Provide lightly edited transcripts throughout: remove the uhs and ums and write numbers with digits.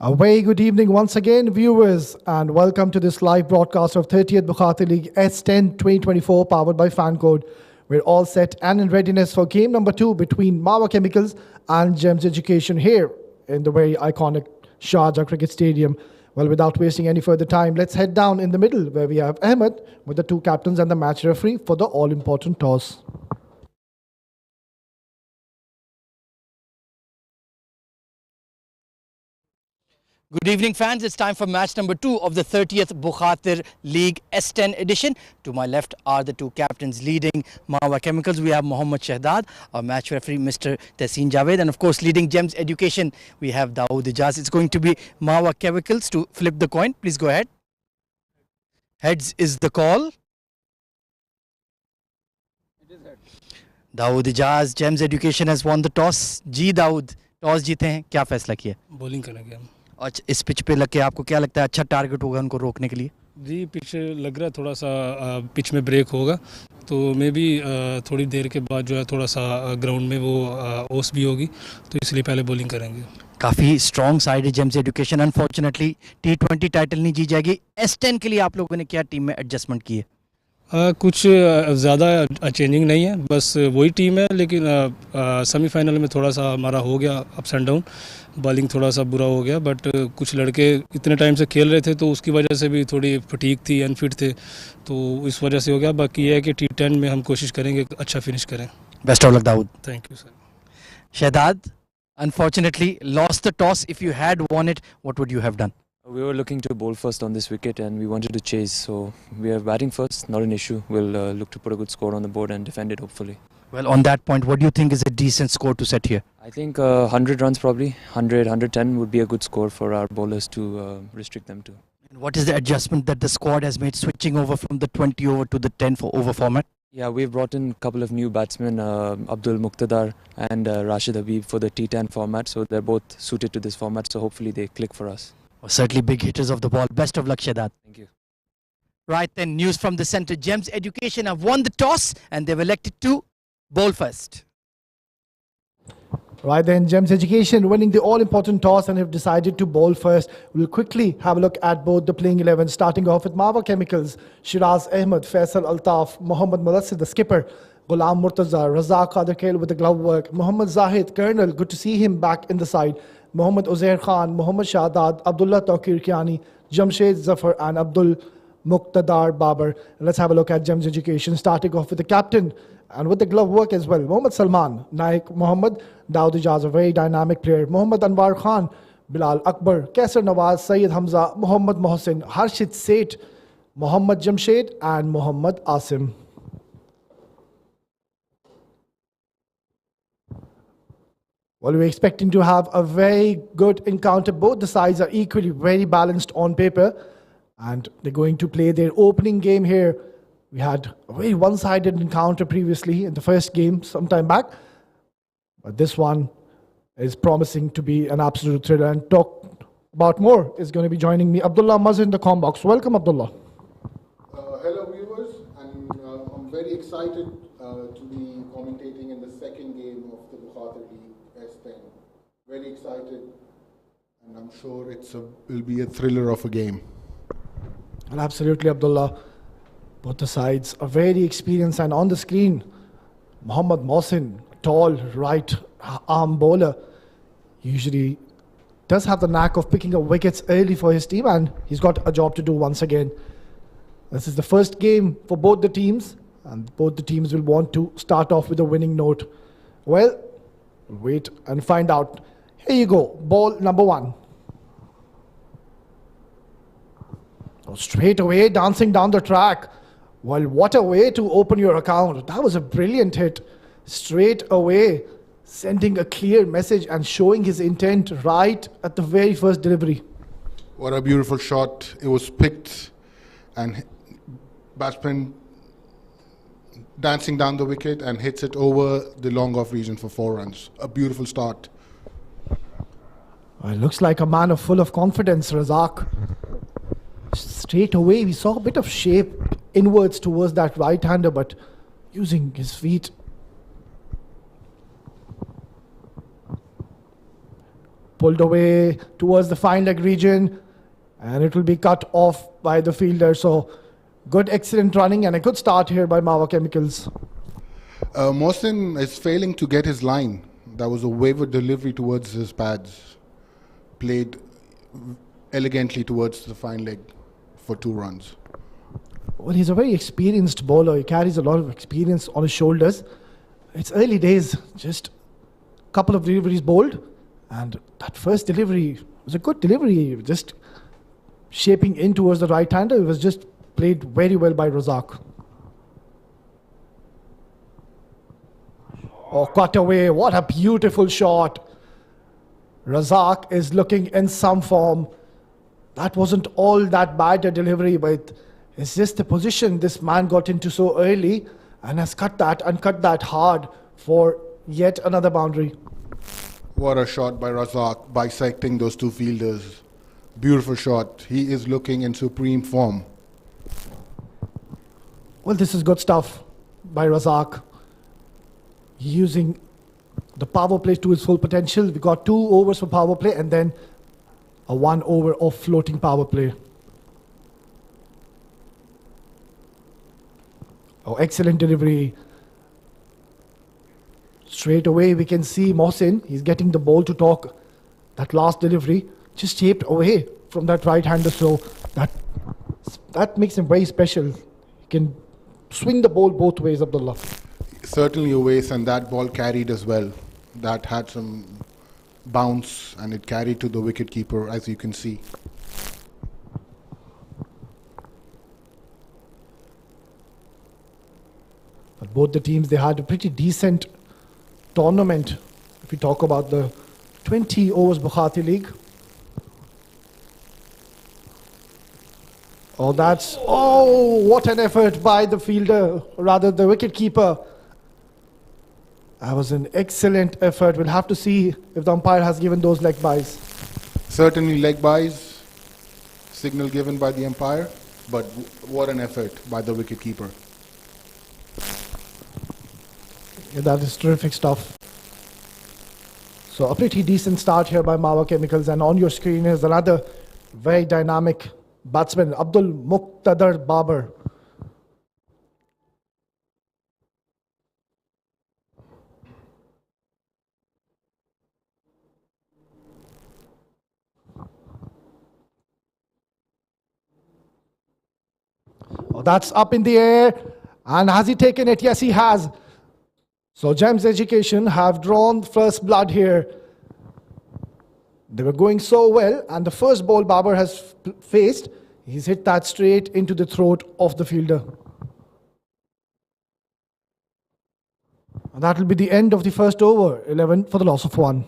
A very good evening once again, viewers, and welcome to this live broadcast of 30th Bukhatir League S10 2024, powered by FanCode. We're all set and in readiness for game number 2 between Mawa Chemicals and Gems Education here in the very iconic Sharjah Cricket Stadium. Well, without wasting any further time, let's head down in the middle where we have Ahmed with the two captains and the match referee for the all-important toss. Good evening, fans. It's time for match number 2 of the 30th Bukhatir League S10 edition. To my left are the two captains leading Mawa Chemicals. We have Mohammad Shahdad, our match referee, Mr. Tehseen Javed, and of course, leading Gems Education, we have Dawood Ijaz. It's going to be Mawa Chemicals to flip the coin. Please go ahead. Heads is the call. Dawood Ijaz, Gems Education has won the toss. जी Dawood, toss जीते हैं, क्या फैसला किया? Bowling करेंगे हम। अच्छा, इस पिच पे लग के आपको क्या लगता है अच्छा टारगेट होगा उनको रोकने के लिए? जी पिच लग रहा है थोड़ा सा पिच में ब्रेक होगा, तो मे बी थोड़ी देर के बाद जो है थोड़ा सा ग्राउंड में वो ओस भी होगी, तो इसलिए पहले बॉलिंग करेंगे। काफ़ी स्ट्रॉन्ग साइड है James education. Unfortunately T20 title नहीं जी जाएगी। S10 के लिए आप लोगों ने क्या टीम में एडजस्टमेंट की है? कुछ ज़्यादा चेंजिंग नहीं है, बस वही टीम है, लेकिन सेमीफाइनल में थोड़ा सा हमारा हो गया अप्स एंड डाउन, बॉलिंग थोड़ा सा बुरा हो गया, बट कुछ लड़के इतने टाइम से खेल रहे थे तो उसकी वजह से भी थोड़ी फटीक थी, अनफिट थे, तो इस वजह से हो गया। बाकी ये है कि T10 में हम कोशिश करेंगे अच्छा फिनिश करें। Best of luck Dawood. Thank you sir. Shahdad, unfortunately lost the toss. If you had won it, what would you have done? We were looking to bowl first on this wicket and we wanted to chase, so we are batting first, not an issue. We'll look to put a good score on the board and defend it hopefully. Well, on that point, what do you think is a decent score to set here? I think 100 runs probably, 100, 110 would be a good score for our bowlers to restrict them to. And what is the adjustment that the squad has made switching over from the 20 over to the 10 over format? Yeah, we've brought in a couple of new batsmen, Abdul Muqtadar and Rashid Habib for the T10 format, so they're both suited to this format, so hopefully they click for us. Well, certainly big hitters of the ball. Best of luck, Shahdat. Thank you. Right then, news from the centre. Gems Education have won the toss and they've elected to bowl first. Right then, Gems Education winning the all-important toss and have decided to bowl first. We'll quickly have a look at both the playing 11, starting off with Mawa Chemicals, Shiraz Ahmed, Faisal Altaf, Mohammad Mudassir, the skipper, Ghulam Murtaza, Razak Qadir with the glove work, Mohammad Zahid, Colonel, good to see him back in the side, Mohammad Uzair Khan, Mohammad Shahdad, Abdullah Tawqir Kiani, Jamshed Zafar and Abdul Muqtadar Babar. Let's have a look at Gems Education, starting off with the captain and with the glove work as well. Mohammad Salman, Naik Mohammad, Dawood Ijaz, a very dynamic player, Mohammad Anwar Khan, Bilal Akbar, Kaisar Nawaz, Sayyid Hamza, Mohammad Mohsin, Harshid Seth, Mohammad Jamshed and Mohammad Asim. Well, we're expecting to have a very good encounter. Both the sides are equally very balanced on paper. And they're going to play their opening game here. We had a very one-sided encounter previously in the first game some time back. But this one is promising to be an absolute thriller. And talk about more is going to be joining me, Abdullah Mazhar in the comm box. Welcome, Abdullah. Hello, viewers. And I'm very excited to be commentating in the second game of the Bukhatir League S10. Very excited, and I'm sure it'll be a thriller of a game. Well, absolutely, Abdullah. Both the sides are very experienced, and on the screen, Mohammad Mohsin, tall right arm bowler, usually does have the knack of picking up wickets early for his team, and he's got a job to do once again. This is the first game for both the teams, and both the teams will want to start off with a winning note. Well, wait and find out. Here you go, ball number 1. Oh, straight away, dancing down the track. Well, what a way to open your account. That was a brilliant hit. Straight away, sending a clear message and showing his intent right at the very first delivery. What a beautiful shot. It was picked, and batsman dancing down the wicket and hits it over the long off region for 4 runs. A beautiful start. Well, looks like a man full of confidence, Razak. Straight away, we saw a bit of shape inwards towards that right-hander, but using his feet. pulled away towards the fine leg region, and it will be cut off by the fielder. So good, excellent running and a good start here by Mawa Chemicals. Mohsin is failing to get his line. That was a wayward delivery towards his pads. Played elegantly towards the fine leg for 2 runs. Well, he's a very experienced bowler. He carries a lot of experience on his shoulders. It's early days, just a couple of deliveries bowled, and that first delivery was a good delivery, just shaping in towards the right-hander. It was just played very well by Razak. Oh, cut away. What a beautiful shot. Razak is looking in some form. That wasn't all that bad a delivery, but it's just the position this man got into so early and has cut that hard for yet another boundary. What a shot by Razak, bisecting those 2 fielders. Beautiful shot. He is looking in supreme form. Well, this is good stuff by Razak. Using the power play to its full potential. We got 2 overs for power play and then a 1 over of floating power play. Oh, excellent delivery. Straight away we can see Mohsin. He's getting the ball to talk. That last delivery just shaped away from that right-hander. So that makes him very special. He can swing the ball both ways, Abdullah. Certainly a waste, and that ball carried as well. That had some bounce and it carried to the wicket keeper, as you can see. But both the teams, they had a pretty decent tournament. If we talk about the 20 overs Bukhatir League. Oh, what an effort by the fielder, rather the wicket keeper. That was an excellent effort. We'll have to see if the umpire has given those leg byes. Certainly leg byes, signal given by the umpire, but what an effort by the wicket keeper. Yeah, that is terrific stuff. So a pretty decent start here by Mawa Chemicals, and on your screen is another very dynamic batsman, Abdul Muqtadar Babar. Oh, that's up in the air. And has he taken it? Yes, he has. So Gems Education have drawn first blood here. They were going so well, and the first ball Babar has faced, he's hit that straight into the throat of the fielder. And that will be the end of the first over, 11 for the loss of 1.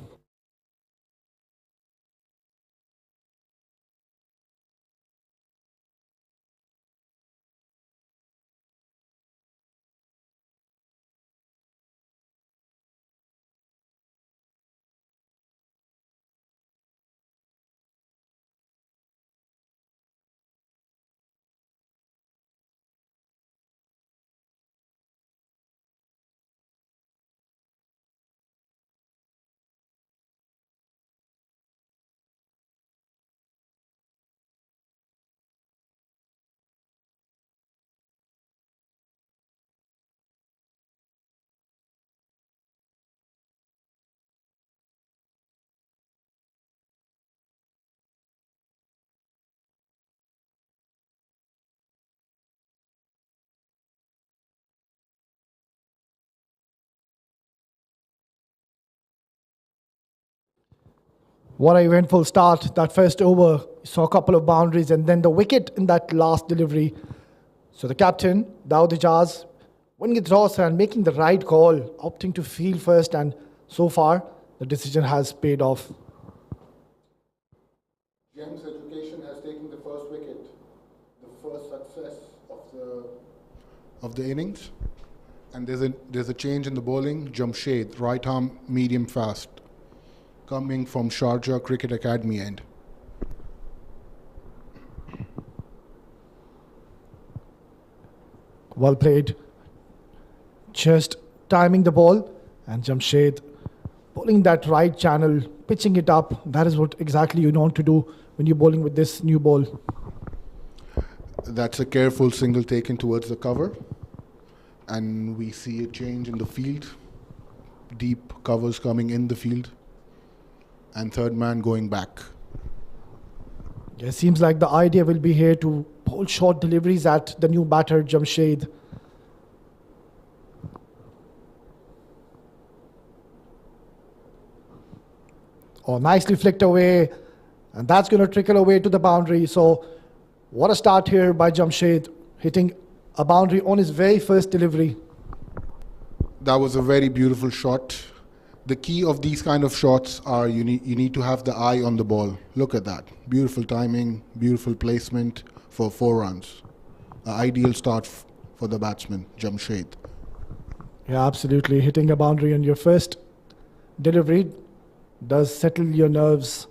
What an eventful start. That first over, saw a couple of boundaries and then the wicket in that last delivery. So the captain, Dawood Ijaz, winning the toss and making the right call, opting to field first, and so far the decision has paid off. Gems Education has taken the first wicket, the first success of the innings. And there's a change in the bowling. Jamshed, right arm, medium fast, coming from Sharjah Cricket Academy end. Well played. Just timing the ball, and Jamshed bowling that right channel, pitching it up. That is what exactly you want to do when you're bowling with this new ball. That's a careful single taken towards the cover. And we see a change in the field. Deep covers coming in the field. And third man going back. Yeah, it seems like the idea will be here to bowl short deliveries at the new batter, Jamshed. Oh, nicely flicked away. And that's going to trickle away to the boundary. So, what a start here by Jamshed, hitting a boundary on his very first delivery. That was a very beautiful shot. The key of these kind of shots are you need to have the eye on the ball. Look at that. Beautiful timing, beautiful placement for 4 runs. An ideal start for the batsman, Jamshed. Yeah, absolutely. Hitting a boundary on your first delivery does settle your nerves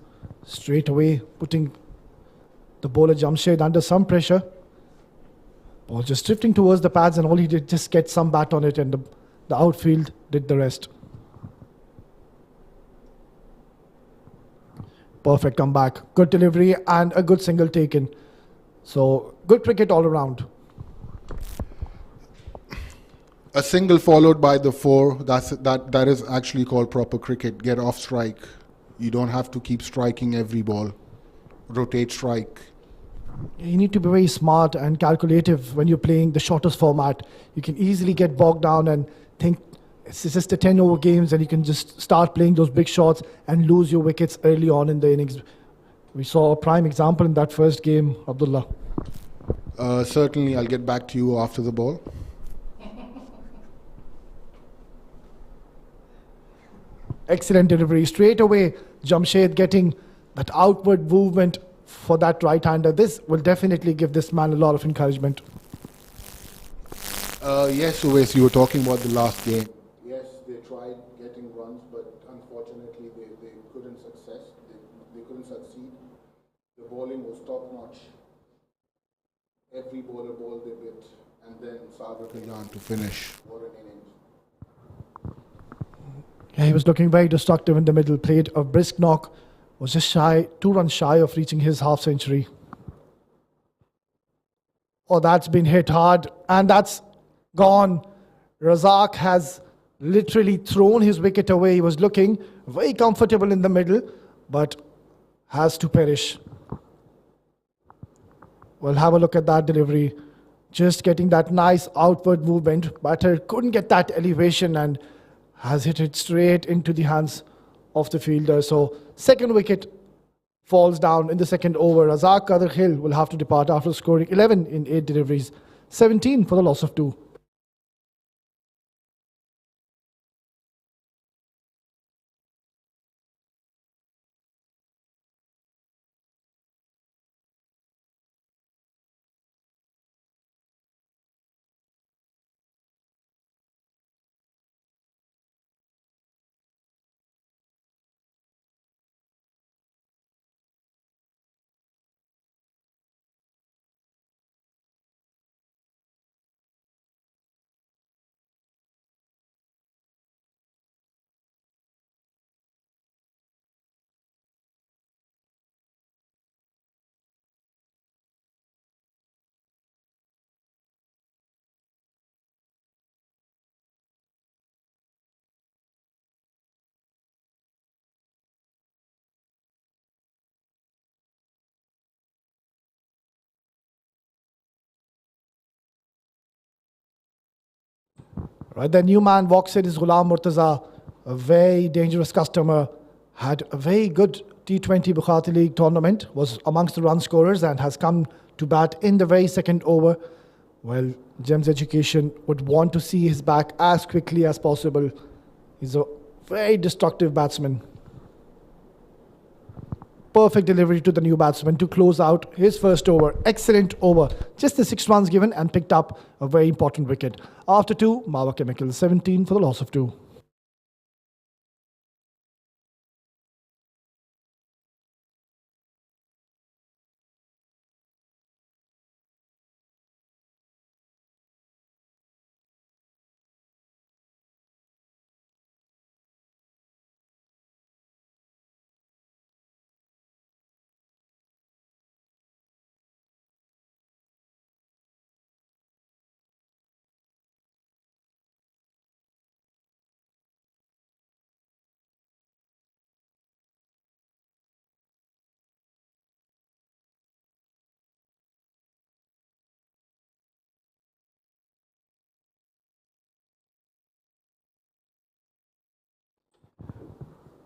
straight away, putting the bowler Jamshed under some pressure. Ball just drifting towards the pads, and all he did just get some bat on it, and the outfield did the rest. Perfect comeback, good delivery, and a good single taken. So good cricket all around. A single followed by the 4, that is actually called proper cricket. Get off strike. You don't have to keep striking every ball. Rotate strike. You need to be very smart and calculative when you're playing the shortest format. You can easily get bogged down and think it's just the 10 over games, and you can just start playing those big shots and lose your wickets early on in the innings. We saw a prime example in that first game, Abdullah. Certainly, I'll get back to you after the ball. Excellent delivery. Straight away, Jamshed getting that outward movement for that right-hander. This will definitely give this man a lot of encouragement. Yes, Uwais, you were talking about the last game. Yes, they tried getting runs, but unfortunately they couldn't they couldn't succeed. The bowling was top-notch. Every bowler bowled a bit, and then Sagar Kalyan to finish. What an innings. Yeah, he was looking very destructive in the middle. Played a brisk knock. Was just 2 runs shy of reaching his half century. Oh, that's been hit hard, and that's gone. Razak has literally thrown his wicket away. He was looking very comfortable in the middle, but has to perish. Well, have a look at that delivery. Just getting that nice outward movement. Batter couldn't get that elevation and has hit it straight into the hands of the fielder. So, second wicket falls down in the second over. Razak Qadr Hill will have to depart after scoring 11 in 8 deliveries, 17 for the loss of 2. Right, the new man walks in is Ghulam Murtaza, a very dangerous customer. Had a very good T20 Bukhatir League tournament, was amongst the run scorers, and has come to bat in the very second over. Well, Gems Education would want to see his back as quickly as possible. He's a very destructive batsman. Perfect delivery to the new batsman to close out his first over. Excellent over. Just the 6 runs given and picked up a very important wicket. After 2, Mawa Chemicals 17 for the loss of 2.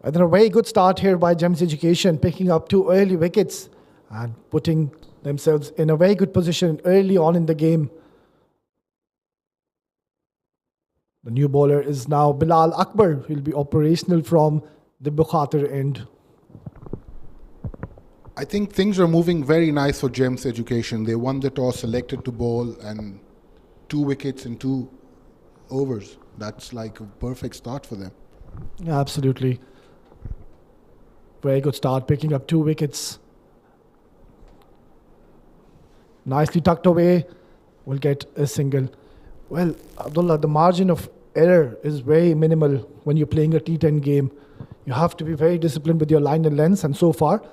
And then a very good start here by Gems Education, picking up 2 early wickets and putting themselves in a very good position early on in the game. The new bowler is now Bilal Akbar. He'll be operational from the Bukhatir end. I think things are moving very nice for Gems Education. They won the toss, selected to bowl, and 2 wickets in 2 overs. That's like a perfect start for them. Absolutely. Very good start, picking up 2 wickets. Nicely tucked away. Will get a single. Well, Abdullah, the margin of error is very minimal when you're playing a T10 game. You have to be very disciplined with your line and lengths, and so far,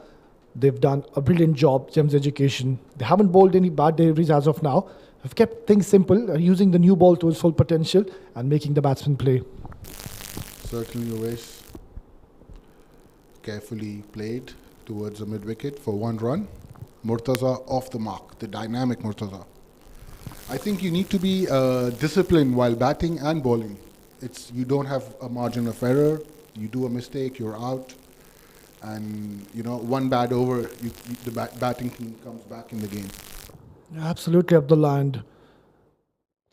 they've done a brilliant job, Gems Education. They haven't bowled any bad deliveries as of now. Have kept things simple, using the new ball to its full potential and making the batsman play. Certainly, always carefully played towards the mid-wicket for 1 run. Murtaza off the mark, the dynamic Murtaza. I think you need to be disciplined while batting and bowling. You don't have a margin of error. You do a mistake, you're out. And, 1 bad over, the batting team comes back in the game. Absolutely, Abdullah. And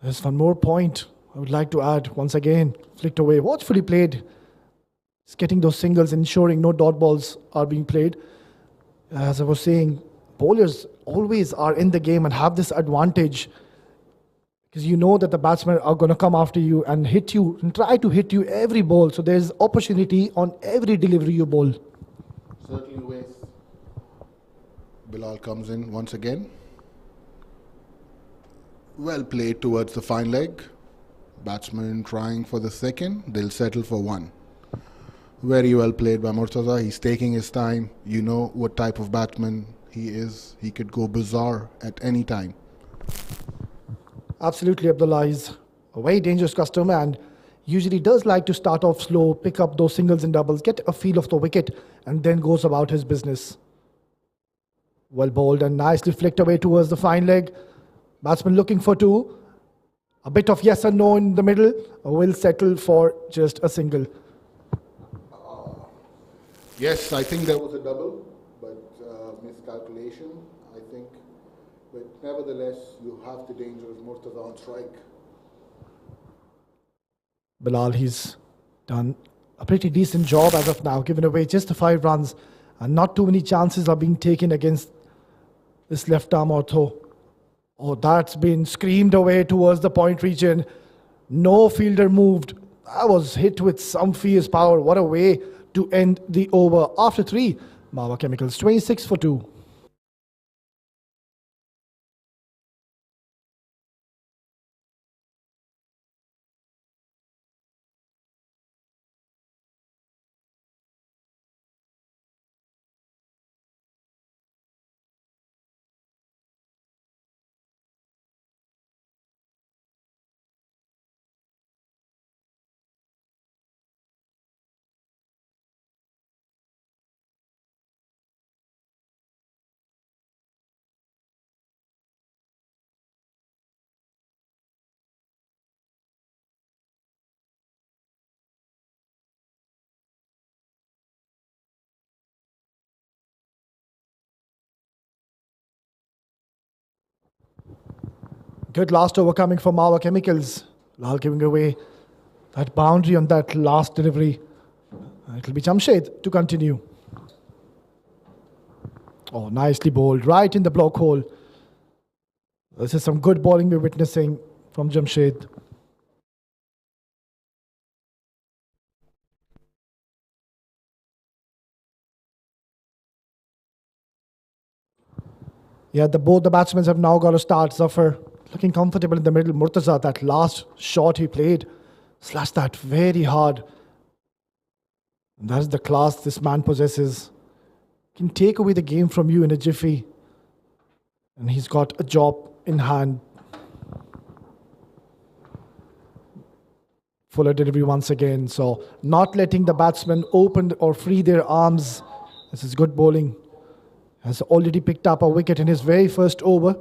there's one more point I would like to add. Once again, flicked away. Watchfully played. It's getting those singles, ensuring no dot balls are being played. As I was saying, bowlers always are in the game and have this advantage, because you know that the batsmen are going to come after you and hit you and try to hit you every ball. So there's opportunity on every delivery you bowl. Certainly, Wes. Bilal comes in once again. Well played towards the fine leg. Batsman trying for the second. They'll settle for 1. Very well played by Murtaza. He's taking his time. You know what type of batsman he is. He could go bizarre at any time. Absolutely, Abdullah. He's a very dangerous customer and usually does like to start off slow, pick up those singles and doubles, get a feel of the wicket, and then goes about his business. Well bowled and nicely flicked away towards the fine leg. Batsman looking for 2. A bit of yes and no in the middle. Will settle for just a single. Yes, I think there was a double, but miscalculation, I think. But nevertheless, you have the danger of Murtaza on strike. Bilal, he's done a pretty decent job as of now, giving away just the 5 runs, and not too many chances are being taken against this left arm ortho. Oh, that's been screamed away towards the point region. No fielder moved. That was hit with some fierce power. What a way to end the over. After 3, Mawa Chemicals 26 for 2. Good last over coming from Mawa Chemicals. Lal giving away that boundary on that last delivery. It'll be Jamshed to continue. Oh, nicely bowled, right in the block hole. This is some good bowling we're witnessing from Jamshed. Yeah, both the batsmen have now got to start. Zafar looking comfortable in the middle. Murtaza, that last shot he played, slashed that very hard. And that's the class this man possesses. Can take away the game from you in a jiffy. And he's got a job in hand. Fuller delivery once again. So not letting the batsmen open or free their arms. This is good bowling. Has already picked up a wicket in his very first over.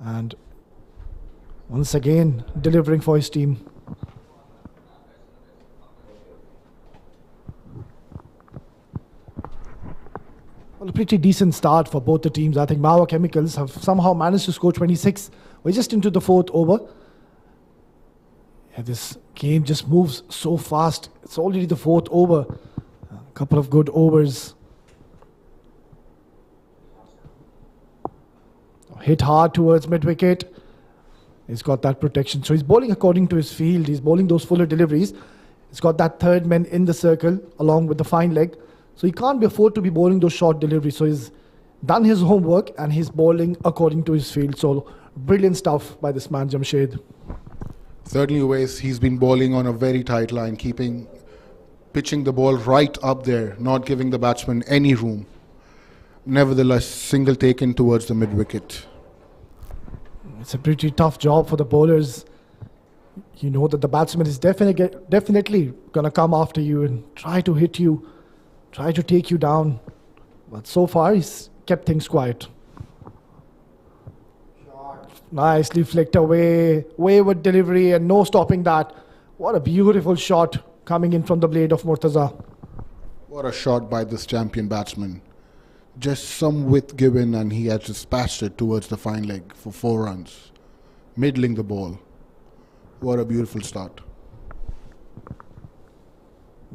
And once again, delivering for his team. Well, a pretty decent start for both the teams. I think Mawa Chemicals have somehow managed to score 26. We're just into the fourth over. Yeah, this game just moves so fast. It's already the fourth over. A couple of good overs. Hit hard towards mid-wicket. He's got that protection. So he's bowling according to his field. He's bowling those fuller deliveries. He's got that third man in the circle along with the fine leg. So he can't be afford to be bowling those short deliveries. So he's done his homework and he's bowling according to his field. So brilliant stuff by this man, Jamshed. Certainly, ways he's been bowling on a very tight line, pitching the ball right up there, not giving the batsman any room. Nevertheless, single taken towards the mid-wicket. It's a pretty tough job for the bowlers. You know that the batsman is definitely going to come after you and try to hit you, try to take you down. But so far, he's kept things quiet. Nicely flicked away, wayward delivery and no stopping that. What a beautiful shot coming in from the blade of Murtaza. What a shot by this champion batsman. Just some width given and he has dispatched it towards the fine leg for 4 runs. Middling the ball. What a beautiful start.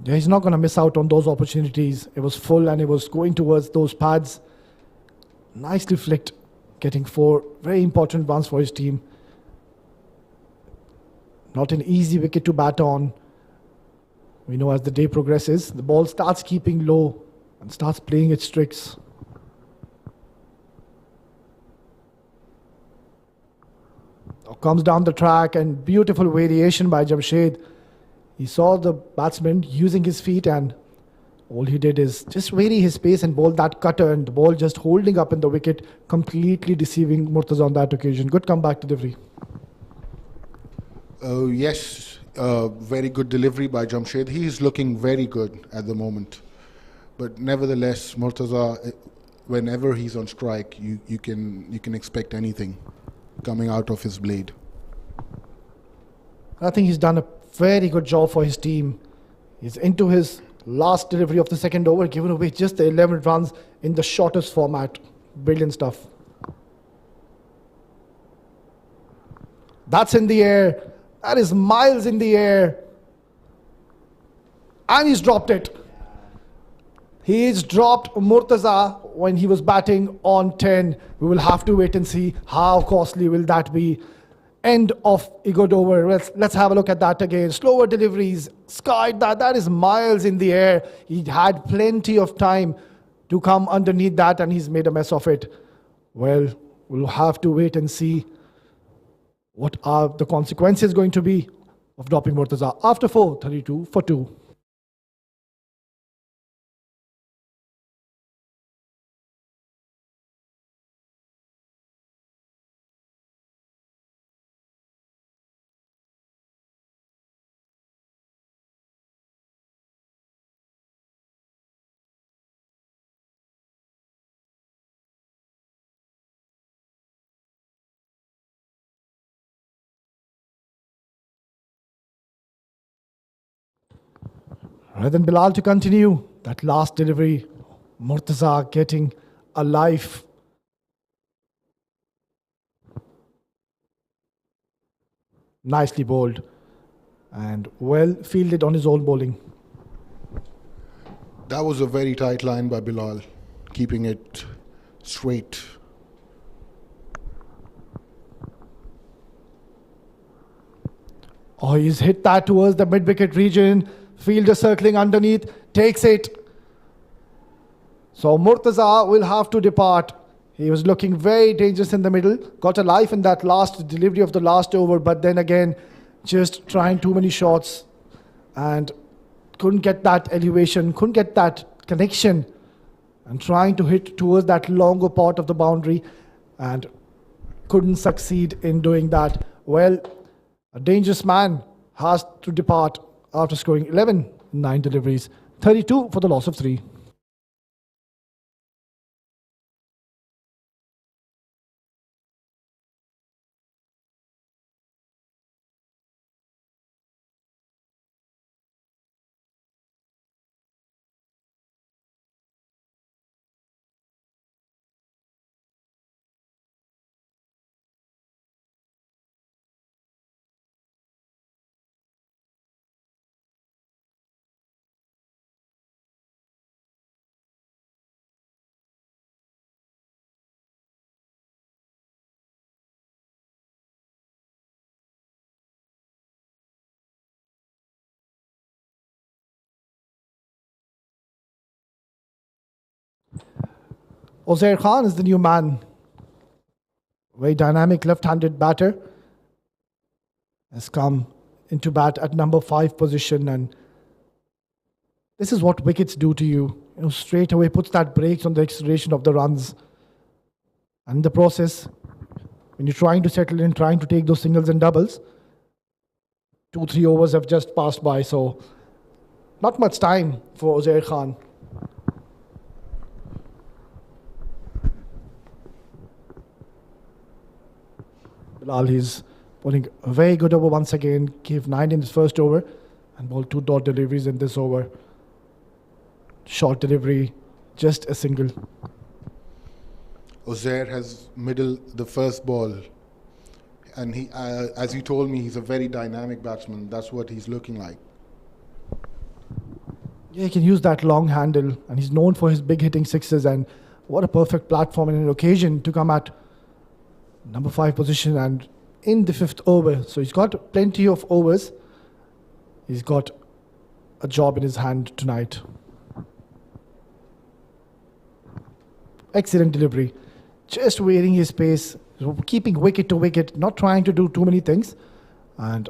Yeah, he's not going to miss out on those opportunities. It was full and it was going towards those pads. Nicely flicked, getting 4 very important runs for his team. Not an easy wicket to bat on. We know as the day progresses, the ball starts keeping low and starts playing its tricks. Comes down the track and beautiful variation by Jamshed. He saw the batsman using his feet and all he did is just vary his pace and bowl that cutter and the ball just holding up in the wicket, completely deceiving Murtaza on that occasion. Good comeback delivery. Yes, very good delivery by Jamshed. He is looking very good at the moment. But nevertheless, Murtaza, whenever he's on strike, you can expect anything coming out of his blade. I think he's done a very good job for his team. He's into his last delivery of the second over, given away just the 11 runs in the shortest format. Brilliant stuff. That's in the air. That is miles in the air. And he's dropped it. He's dropped Murtaza when he was batting on 10. We will have to wait and see how costly will that be. End of a good over. Let's have a look at that again. Slower deliveries. Skied that. That is miles in the air. He had plenty of time to come underneath that and he's made a mess of it. Well, we'll have to wait and see what are the consequences going to be of dropping Murtaza after 4, 32 for 2. Rather than Bilal to continue, that last delivery, Murtaza getting a life. Nicely bowled and well fielded on his own bowling. That was a very tight line by Bilal, keeping it straight. Oh, he's hit that towards the mid-wicket region. Fielder circling underneath, takes it. So Murtaza will have to depart. He was looking very dangerous in the middle. Got a life in that last delivery of the last over, but then again, just trying too many shots and couldn't get that elevation, couldn't get that connection and trying to hit towards that longer part of the boundary and couldn't succeed in doing that. Well, a dangerous man has to depart after scoring 11 9 deliveries, 32 for the loss of 3. Uzair Khan is the new man. Very dynamic left-handed batter. Has come into bat at number 5 position, and this is what wickets do to you. You know, straight away puts that brakes on the acceleration of the runs. And in the process, when you're trying to settle in, trying to take those singles and doubles, 2-3 overs have just passed by, so not much time for Uzair Khan. Bilal, he's putting a very good over once again. Gave 9 in his first over and bowled 2 dot deliveries in this over. Short delivery, just a single. Uzair has middled the first ball, and he, as you told me, he's a very dynamic batsman. That's what he's looking like. Yeah, he can use that long handle, and he's known for his big hitting sixes. And what a perfect platform and an occasion to come at number 5 position and in the 5th over. So he's got plenty of overs. He's got a job in his hand tonight. Excellent delivery. Just varying his pace, keeping wicket to wicket, not trying to do too many things, and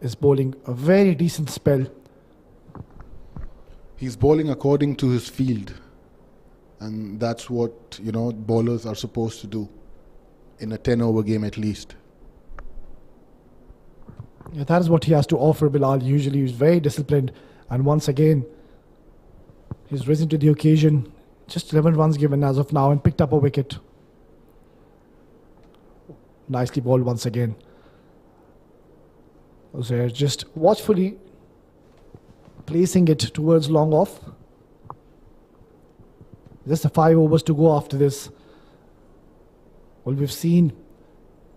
is bowling a very decent spell. He's bowling according to his field, and that's what, you know, bowlers are supposed to do in a 10-over game at least. Yeah, that is what he has to offer, Bilal. Usually he's very disciplined, and once again he's risen to the occasion. Just 11 runs given as of now and picked up a wicket. Nicely bowled once again. Uzair just watchfully placing it towards long off. Just the 5 overs to go after this. Well, we've seen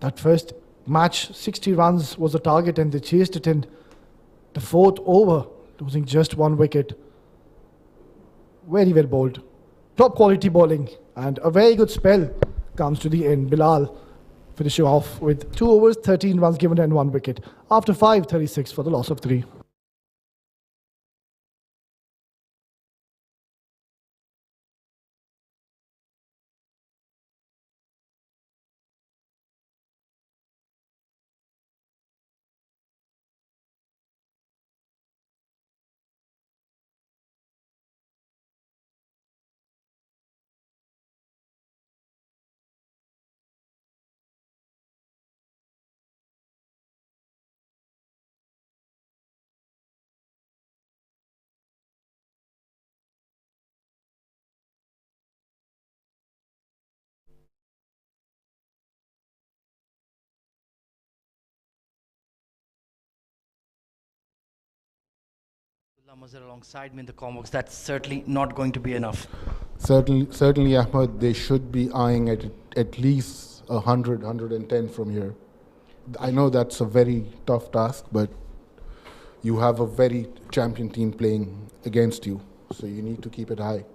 that first match, 60 runs was the target, and they chased it in the 4th over, losing just 1 wicket. Very well bowled. Top quality bowling, and a very good spell comes to the end. Bilal finishing off with 2 overs, 13 runs given and 1 wicket. After 5:36 for the loss of 3. Mazhar alongside me in the comics, that's certainly not going to be enough. Certainly, Ahmed, they should be eyeing at least 100, 110 from here. I know that's a very tough task, but you have a very champion team playing against you, so you need to keep it high.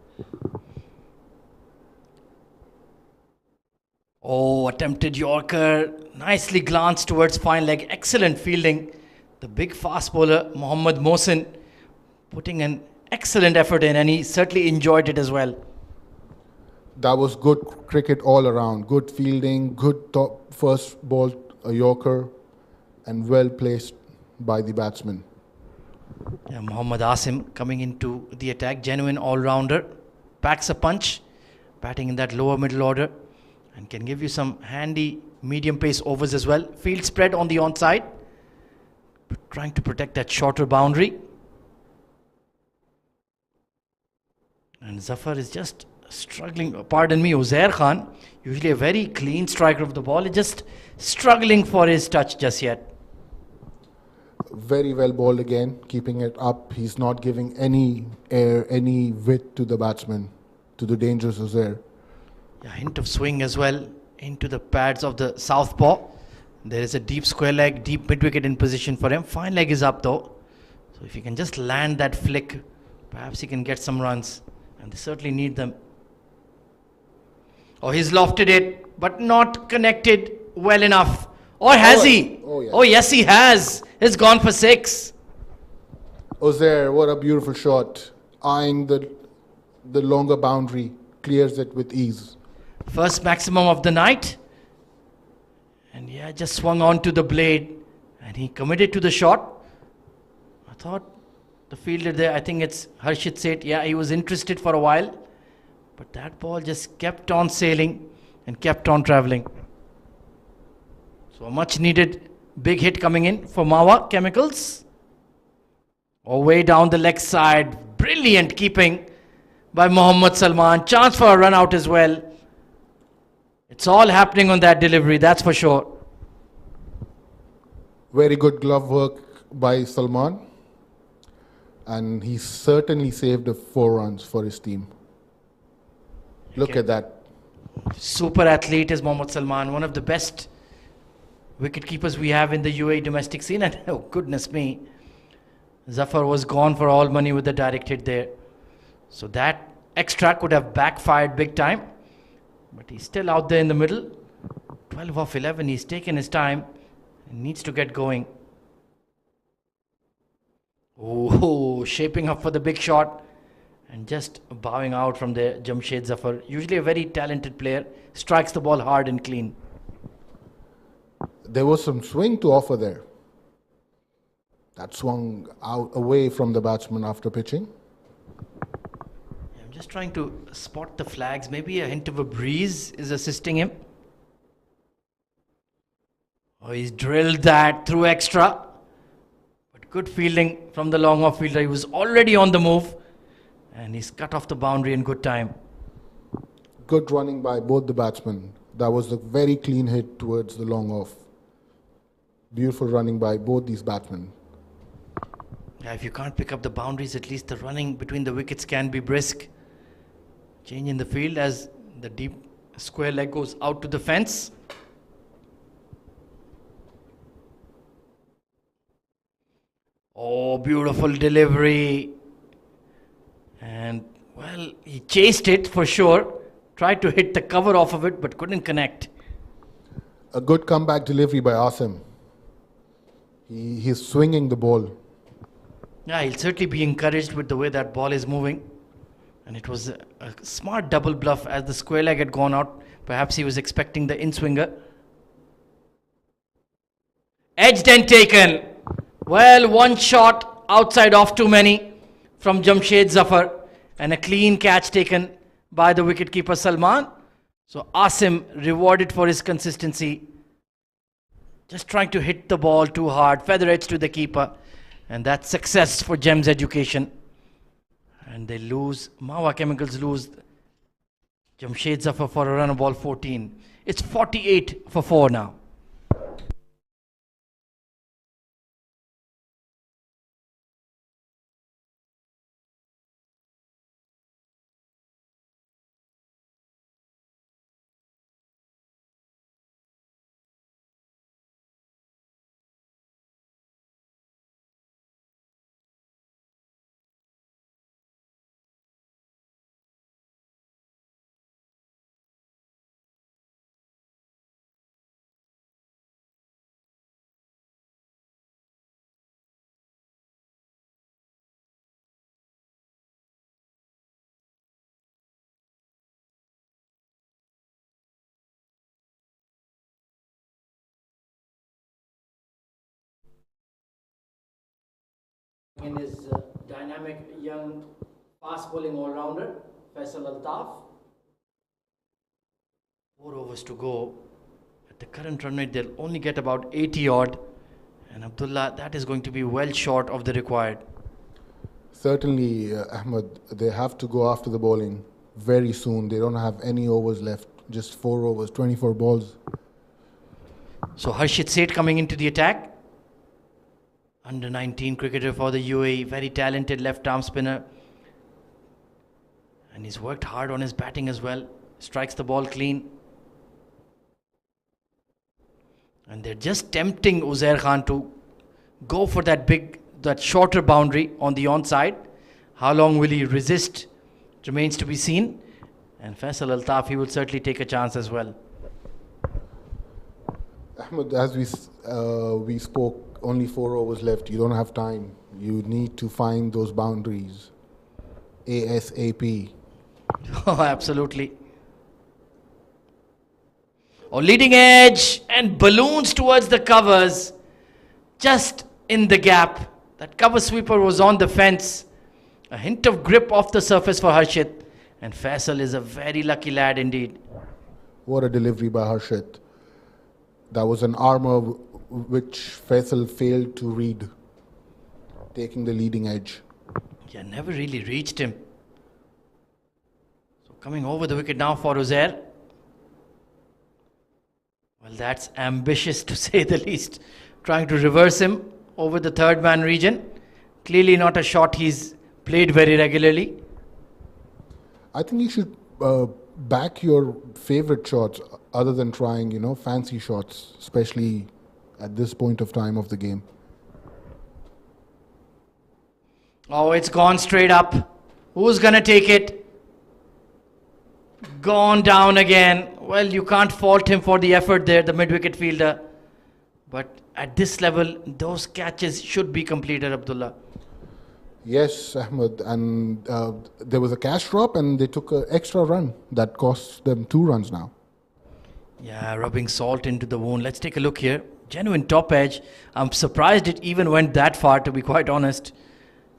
Oh, attempted Yorker, nicely glanced towards fine leg, excellent fielding. The big fast bowler, Mohammad Mohsin, putting an excellent effort in, and he certainly enjoyed it as well. That was good cricket all around. Good fielding, good top first ball, a Yorker, and well placed by the batsman. Yeah, Muhammad Asim coming into the attack, genuine all-rounder, packs a punch, batting in that lower middle order, and can give you some handy medium pace overs as well. Field spread on the onside, trying to protect that shorter boundary. And Zafar is just struggling, pardon me, Uzair Khan, usually a very clean striker of the ball, is just struggling for his touch just yet. Very well bowled again, keeping it up. He's not giving any air, any width to the batsman, to the dangerous Uzair. A hint of swing as well into the pads of the southpaw. There is a deep square leg, deep mid-wicket in position for him. Fine leg is up though. So if he can just land that flick, perhaps he can get some runs. And they certainly need them. Oh, he's lofted it, but not connected well enough. Or has he? Yes. Oh, yes, he has. He's gone for 6. Uzair, what a beautiful shot. Eyeing the longer boundary clears it with ease. First maximum of the night. And yeah, just swung onto the blade. And he committed to the shot. I thought the fielder there, I think it's Harshit Seth. Yeah, he was interested for a while. But that ball just kept on sailing and kept on traveling. So a much needed big hit coming in for Mawa Chemicals. Way down the leg side. Brilliant keeping by Mohammad Salman. Chance for a run out as well. It's all happening on that delivery, that's for sure. Very good glove work by Salman. And he certainly saved 4 runs for his team. Look at that. Super athlete is Mohammad Salman, one of the best wicket keepers we have in the UAE domestic scene. And oh goodness me, Zafar was gone for all money with the direct hit there. So that extra could have backfired big time. But he's still out there in the middle. 12 of 11, he's taken his time and needs to get going. Oh, shaping up for the big shot. And just bowing out from there, Jamshed Zafar. Usually a very talented player. Strikes the ball hard and clean. There was some swing to offer there. That swung out away from the batsman after pitching. I'm just trying to spot the flags. Maybe a hint of a breeze is assisting him. Oh, he's drilled that through extra. But good fielding from the long off fielder. He was already on the move. And he's cut off the boundary in good time. Good running by both the batsmen. That was a very clean hit towards the long off. Beautiful running by both these batsmen. Yeah, if you can't pick up the boundaries, at least the running between the wickets can be brisk. Change in the field as the deep square leg goes out to the fence. Oh, beautiful delivery. And, well, he chased it for sure. Tried to hit the cover off of it, but couldn't connect. A good comeback delivery by Asim. He's swinging the ball. Yeah, he'll certainly be encouraged with the way that ball is moving. And it was a smart double bluff as the square leg had gone out. Perhaps he was expecting the in-swinger. Edged and taken. Well, one shot outside off too many from Jamshed Zafar. And a clean catch taken by the wicketkeeper Salman. So Asim rewarded for his consistency. Just trying to hit the ball too hard. Feather edge to the keeper. And that's success for Gems Education. And they lose. Mawa Chemicals lose Jamshed Zafar for a run of ball 14. It's 48 for 4 now. In his dynamic young fast bowling all-rounder Faisal Altaf. 4 overs to go. At the current run rate, they'll only get about 80 odd. And Abdullah, that is going to be well short of the required. Certainly, Ahmed, they have to go after the bowling very soon. They don't have any overs left. Just 4 overs, 24 balls. So Harshit Seth coming into the attack. Under 19 cricketer for the UAE, very talented left arm spinner. And he's worked hard on his batting as well. Strikes the ball clean. And they're just tempting Uzair Khan to go for that shorter boundary on the onside. How long will he resist remains to be seen. And Faisal Altaf, he will certainly take a chance as well. Ahmed, as we spoke, only 4 overs left. You don't have time. You need to find those boundaries ASAP. Oh, absolutely. Oh, leading edge and balloons towards the covers. Just in the gap. That cover sweeper was on the fence. A hint of grip off the surface for Harshit. And Faisal is a very lucky lad indeed. What a delivery by Harshit. That was an armor which Faisal failed to read, taking the leading edge. Yeah, never really reached him. So coming over the wicket now for Uzair. Well, that's ambitious to say the least. Trying to reverse him over the third man region. Clearly not a shot he's played very regularly. I think you should back your favorite shots other than trying, fancy shots, especially at this point of time of the game. Oh, it's gone straight up. Who's going to take it? Gone down again. Well, you can't fault him for the effort there, the mid-wicket fielder. But at this level, those catches should be completed, Abdullah. Yes, Ahmed, and there was a catch drop and they took an extra run that cost them 2 runs now. Yeah, rubbing salt into the wound. Let's take a look here. Genuine top edge. I'm surprised it even went that far, to be quite honest.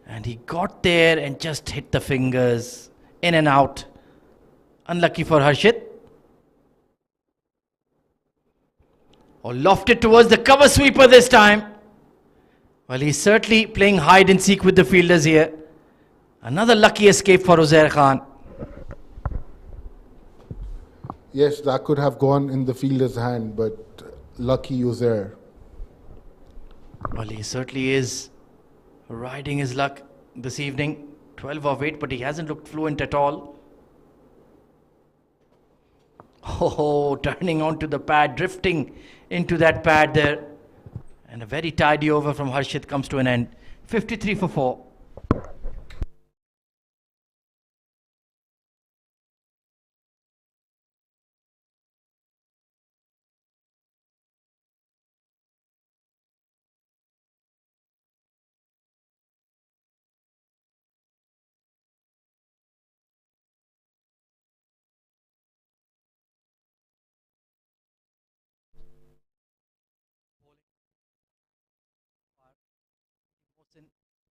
And he got there and just hit the fingers. In and out. Unlucky for Harshit. Or lofted towards the cover sweeper this time. Well, he's certainly playing hide and seek with the fielders here. Another lucky escape for Uzair Khan. Yes, that could have gone in the fielder's hand, but lucky Uzair. Well, he certainly is riding his luck this evening. 12 of 8, but he hasn't looked fluent at all. Oh, turning onto the pad, drifting into that pad there. And a very tidy over from Harshit comes to an end. 53 for 4.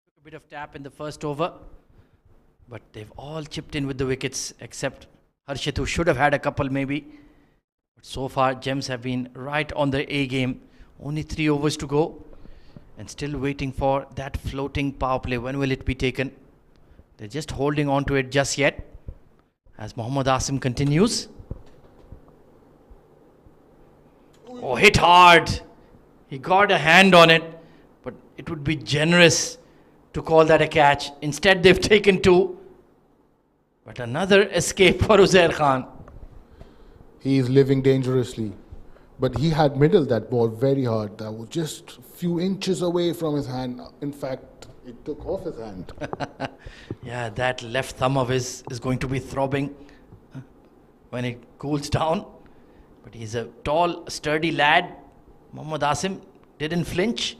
Took a bit of tap in the first over, but they've all chipped in with the wickets except Harshit, who should have had a couple maybe. But so far, Gems have been right on the A game. Only 3 overs to go, and still waiting for that floating power play. When will it be taken? They're just holding on to it just yet, as Mohammad Asim continues. Oh, hit hard. He got a hand on it, but it would be generous to call that a catch. Instead, they've taken 2. But another escape for Uzair Khan. He is living dangerously. But he had middled that ball very hard. That was just a few inches away from his hand. In fact, it took off his hand. Yeah, that left thumb of his is going to be throbbing when it cools down. But he's a tall, sturdy lad. Mohammad Asim didn't flinch.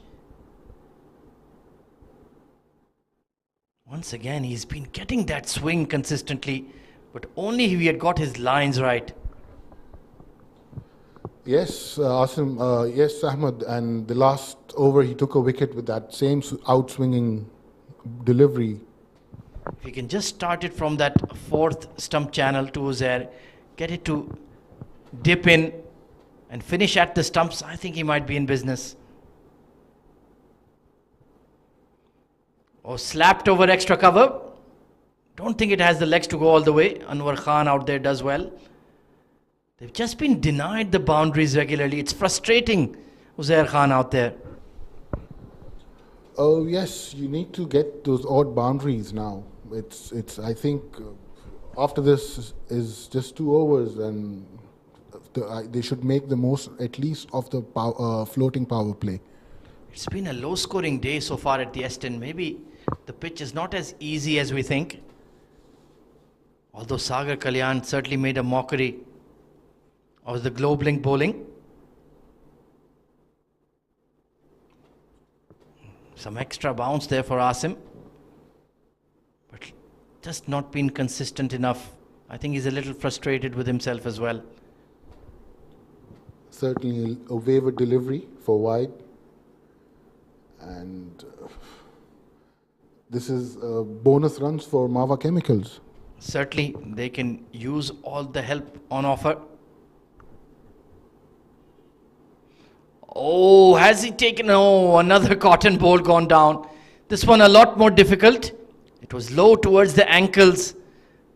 Once again, he's been getting that swing consistently, but only if he had got his lines right. Yes, Asim, yes, Ahmed. And the last over, he took a wicket with that same outswinging delivery. If he can just start it from that 4th stump channel to Uzair, get it to dip in and finish at the stumps, I think he might be in business. Oh, slapped over extra cover. Don't think it has the legs to go all the way. Anwar Khan out there does well. They've just been denied the boundaries regularly. It's frustrating, Uzair Khan out there. Oh, yes, you need to get those odd boundaries now. It's. I think after this is just 2 overs, and they should make the most, at least, of the floating power play. It's been a low-scoring day so far at the S10. Maybe the pitch is not as easy as we think. Although Sagar Kalyan certainly made a mockery of the globe link bowling. Some extra bounce there for Asim. But just not been consistent enough I think he's a little frustrated with himself as well. Certainly a wayward delivery for wide. And this is bonus runs for Mawa Chemicals. Certainly, they can use all the help on offer. Oh, has he taken... Oh, another cotton ball gone down. This one a lot more difficult. It was low towards the ankles.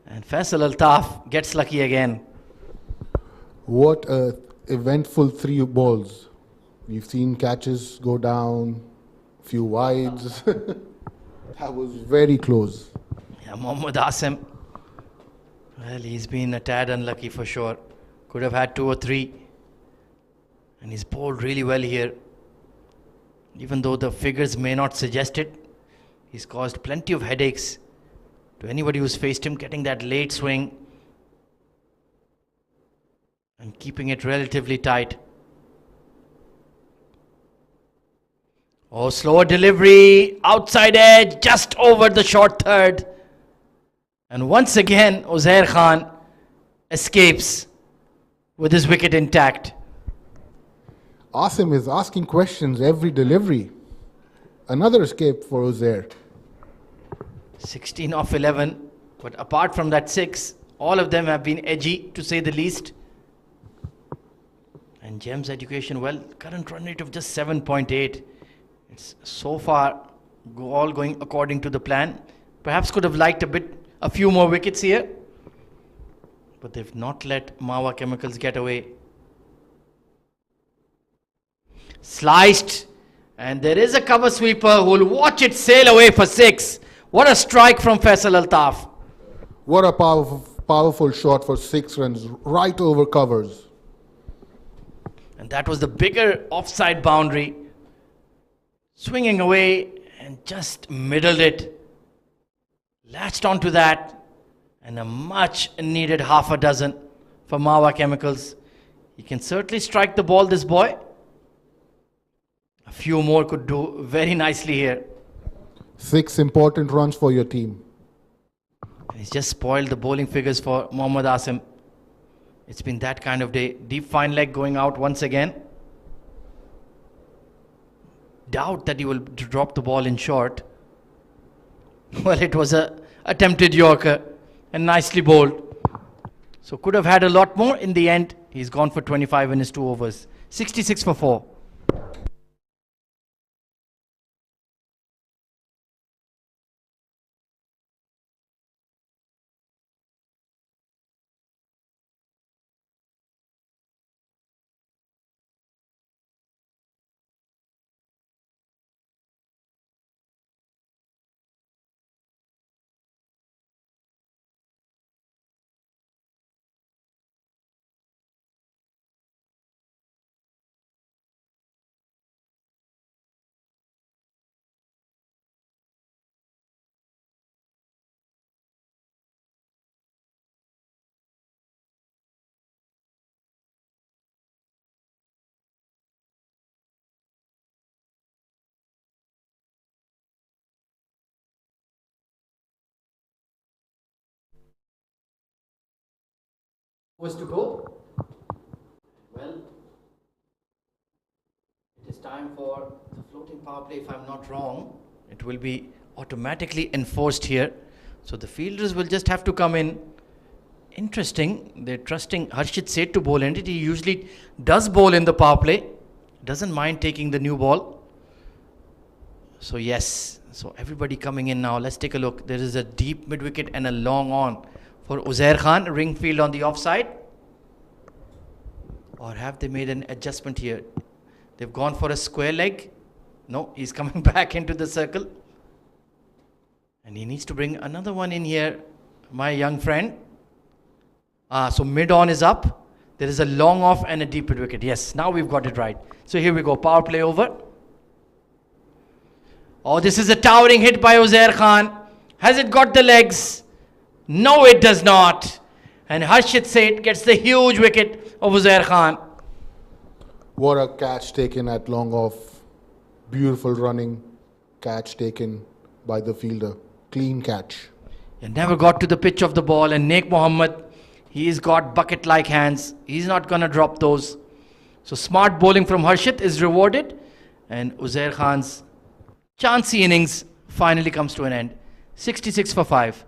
And Faisal Altaf gets lucky again. What a eventful 3 balls. We've seen catches go down, few wides. That was very close. Yeah, Mohammad Asim. Well, he's been a tad unlucky for sure. Could have had 2 or 3. And he's bowled really well here. Even though the figures may not suggest it, he's caused plenty of headaches to anybody who's faced him, getting that late swing and keeping it relatively tight. Oh, slower delivery, outside edge, just over the short third. And once again, Uzair Khan escapes with his wicket intact. Asim is asking questions every delivery. Another escape for Uzair. 16 off 11, but apart from that 6, all of them have been edgy to say the least. And Gems Education, well, current run rate of just 7.8. It's so far all going according to the plan. Perhaps could have liked a few more wickets here, but they've not let Mawa Chemicals get away. Sliced, and there is a cover sweeper who will watch it sail away for 6. What a strike from Faisal Altaf. What a powerful shot for 6 runs right over covers. And that was the bigger offside boundary. Swinging away and just middled it. Latched onto that. And a much needed half a dozen for Mawa Chemicals. He can certainly strike the ball, this boy. A few more could do very nicely here. 6 important runs for your team. And he's just spoiled the bowling figures for Mohammad Asim. It's been that kind of day. Deep fine leg going out once again. Doubt that he will drop the ball in short. Well, it was a attempted Yorker and nicely bowled. So could have had a lot more. In the end, he's gone for 25 in his 2 overs. 66 for 4. Was to go. Well, it is time for the floating power play. If I'm not wrong, it will be automatically enforced here. So the fielders will just have to come in. Interesting. They're trusting Harshit Seth to bowl in it. He usually does bowl in the power play. Doesn't mind taking the new ball. So yes. So everybody coming in now. Let's take a look. There is a deep mid wicket and a long on for Uzair Khan, ring field on the offside. Or have they made an adjustment here? They've gone for a square leg. No, he's coming back into the circle. And he needs to bring another one in here, my young friend. So mid on is up. There is a long off and a deep mid wicket. Yes, now we've got it right. So here we go, power play over. Oh, this is a towering hit by Uzair Khan. Has it got the legs? No, it does not. And Harshit Seth gets the huge wicket of Uzair Khan. What a catch taken at long off. Beautiful running catch taken by the fielder. Clean catch. He never got to the pitch of the ball, and Naik Mohammed, he's got bucket-like hands. He's not going to drop those. So smart bowling from Harshit is rewarded, and Uzair Khan's chancy innings finally comes to an end. 66 for 5.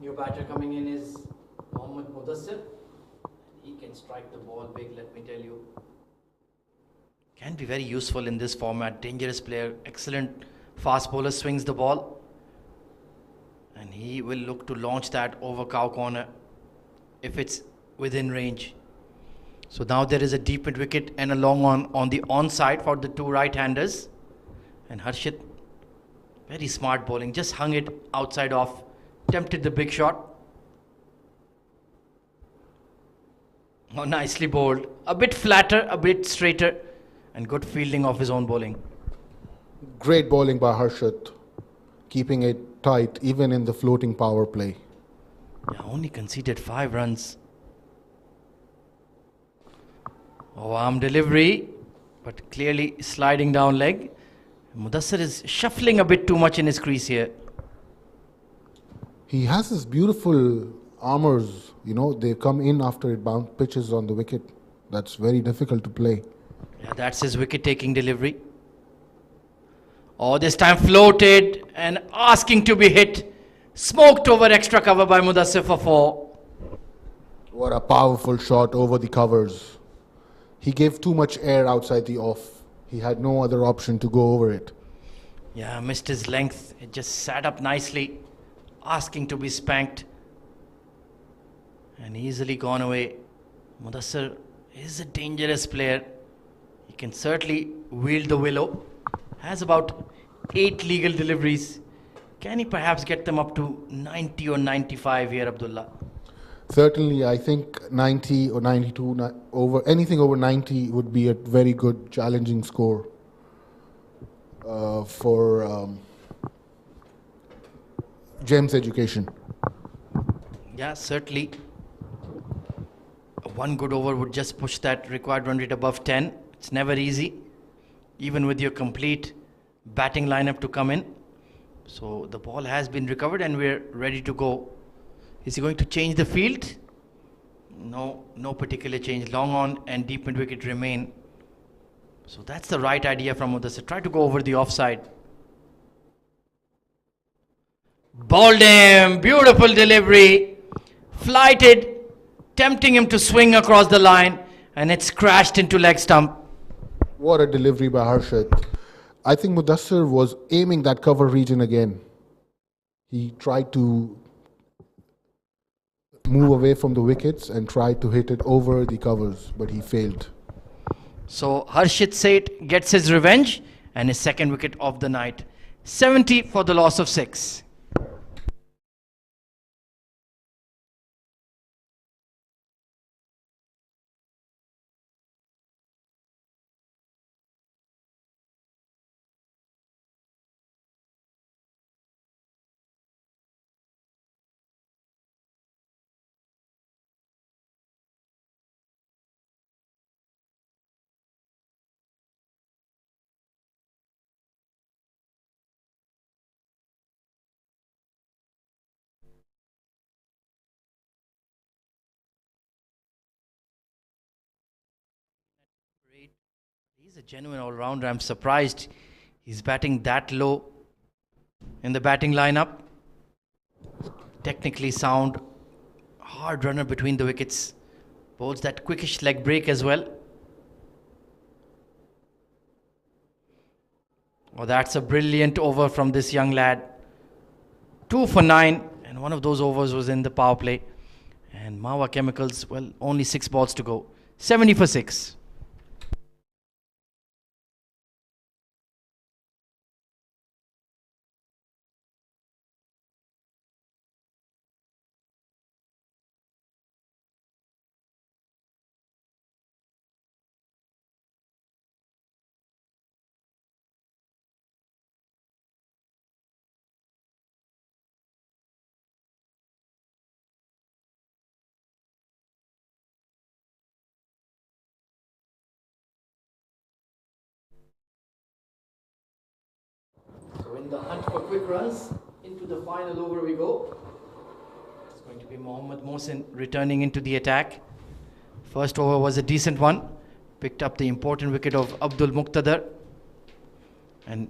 New batter coming in is Mohammad Mudassir. He can strike the ball big, let me tell you. Can be very useful in this format. Dangerous player, excellent fast bowler, swings the ball. And he will look to launch that over cow corner if it's within range. So now there is a deep mid wicket and a long on the onside for the two right-handers. And Harshit, very smart bowling, just hung it outside off, tempted the big shot. Oh, nicely bowled. A bit flatter, a bit straighter, and good fielding of his own bowling. Great bowling by Harshit, keeping it tight even in the floating power play. Yeah, only conceded 5 runs. Oh, arm delivery, but clearly sliding down leg. Mudassir is shuffling a bit too much in his crease here. He has his beautiful armors, you know, they come in after it bounce pitches on the wicket. That's very difficult to play. Yeah, that's his wicket-taking delivery. Oh, this time floated and asking to be hit. Smoked over extra cover by Mudassir for 4. What a powerful shot over the covers. He gave too much air outside the off. He had no other option to go over it. Yeah, missed his length. It just sat up nicely, asking to be spanked. And easily gone away. Mudassir is a dangerous player. He can certainly wield the willow. Has about 8 legal deliveries. Can he perhaps get them up to 90 or 95 here, Abdullah? Certainly, I think 90 or 92, anything over 90 would be a very good challenging score for James Education. Yeah, certainly. One good over would just push that required run rate above 10. It's never easy, even with your complete batting lineup to come in. So the ball has been recovered and we're ready to go. Is he going to change the field? No, no particular change. Long on and deep mid wicket remain. So that's the right idea from Mudassir. Try to go over the offside. Bowled him. Beautiful delivery. Flighted, tempting him to swing across the line, and it's crashed into leg stump. What a delivery by Harshit. I think Mudassir was aiming that cover region again. He tried to move away from the wickets and tried to hit it over the covers, but he failed. So Harshit Seth gets his revenge and his second wicket of the night. 70 for the loss of 6. He's a genuine all-rounder. I'm surprised he's batting that low in the batting lineup. Technically sound, hard runner between the wickets. Bowls that quickish leg break as well. Oh, that's a brilliant over from this young lad. 2 for 9, and one of those overs was in the power play. And Mawa Chemicals, well, only 6 balls to go. 70 for 6. in the hunt for quick runs. Into the final over we go. It's going to be Mohammad Mohsin returning into the attack. First over was a decent one. Picked up the important wicket of Abdul Muqtadar. And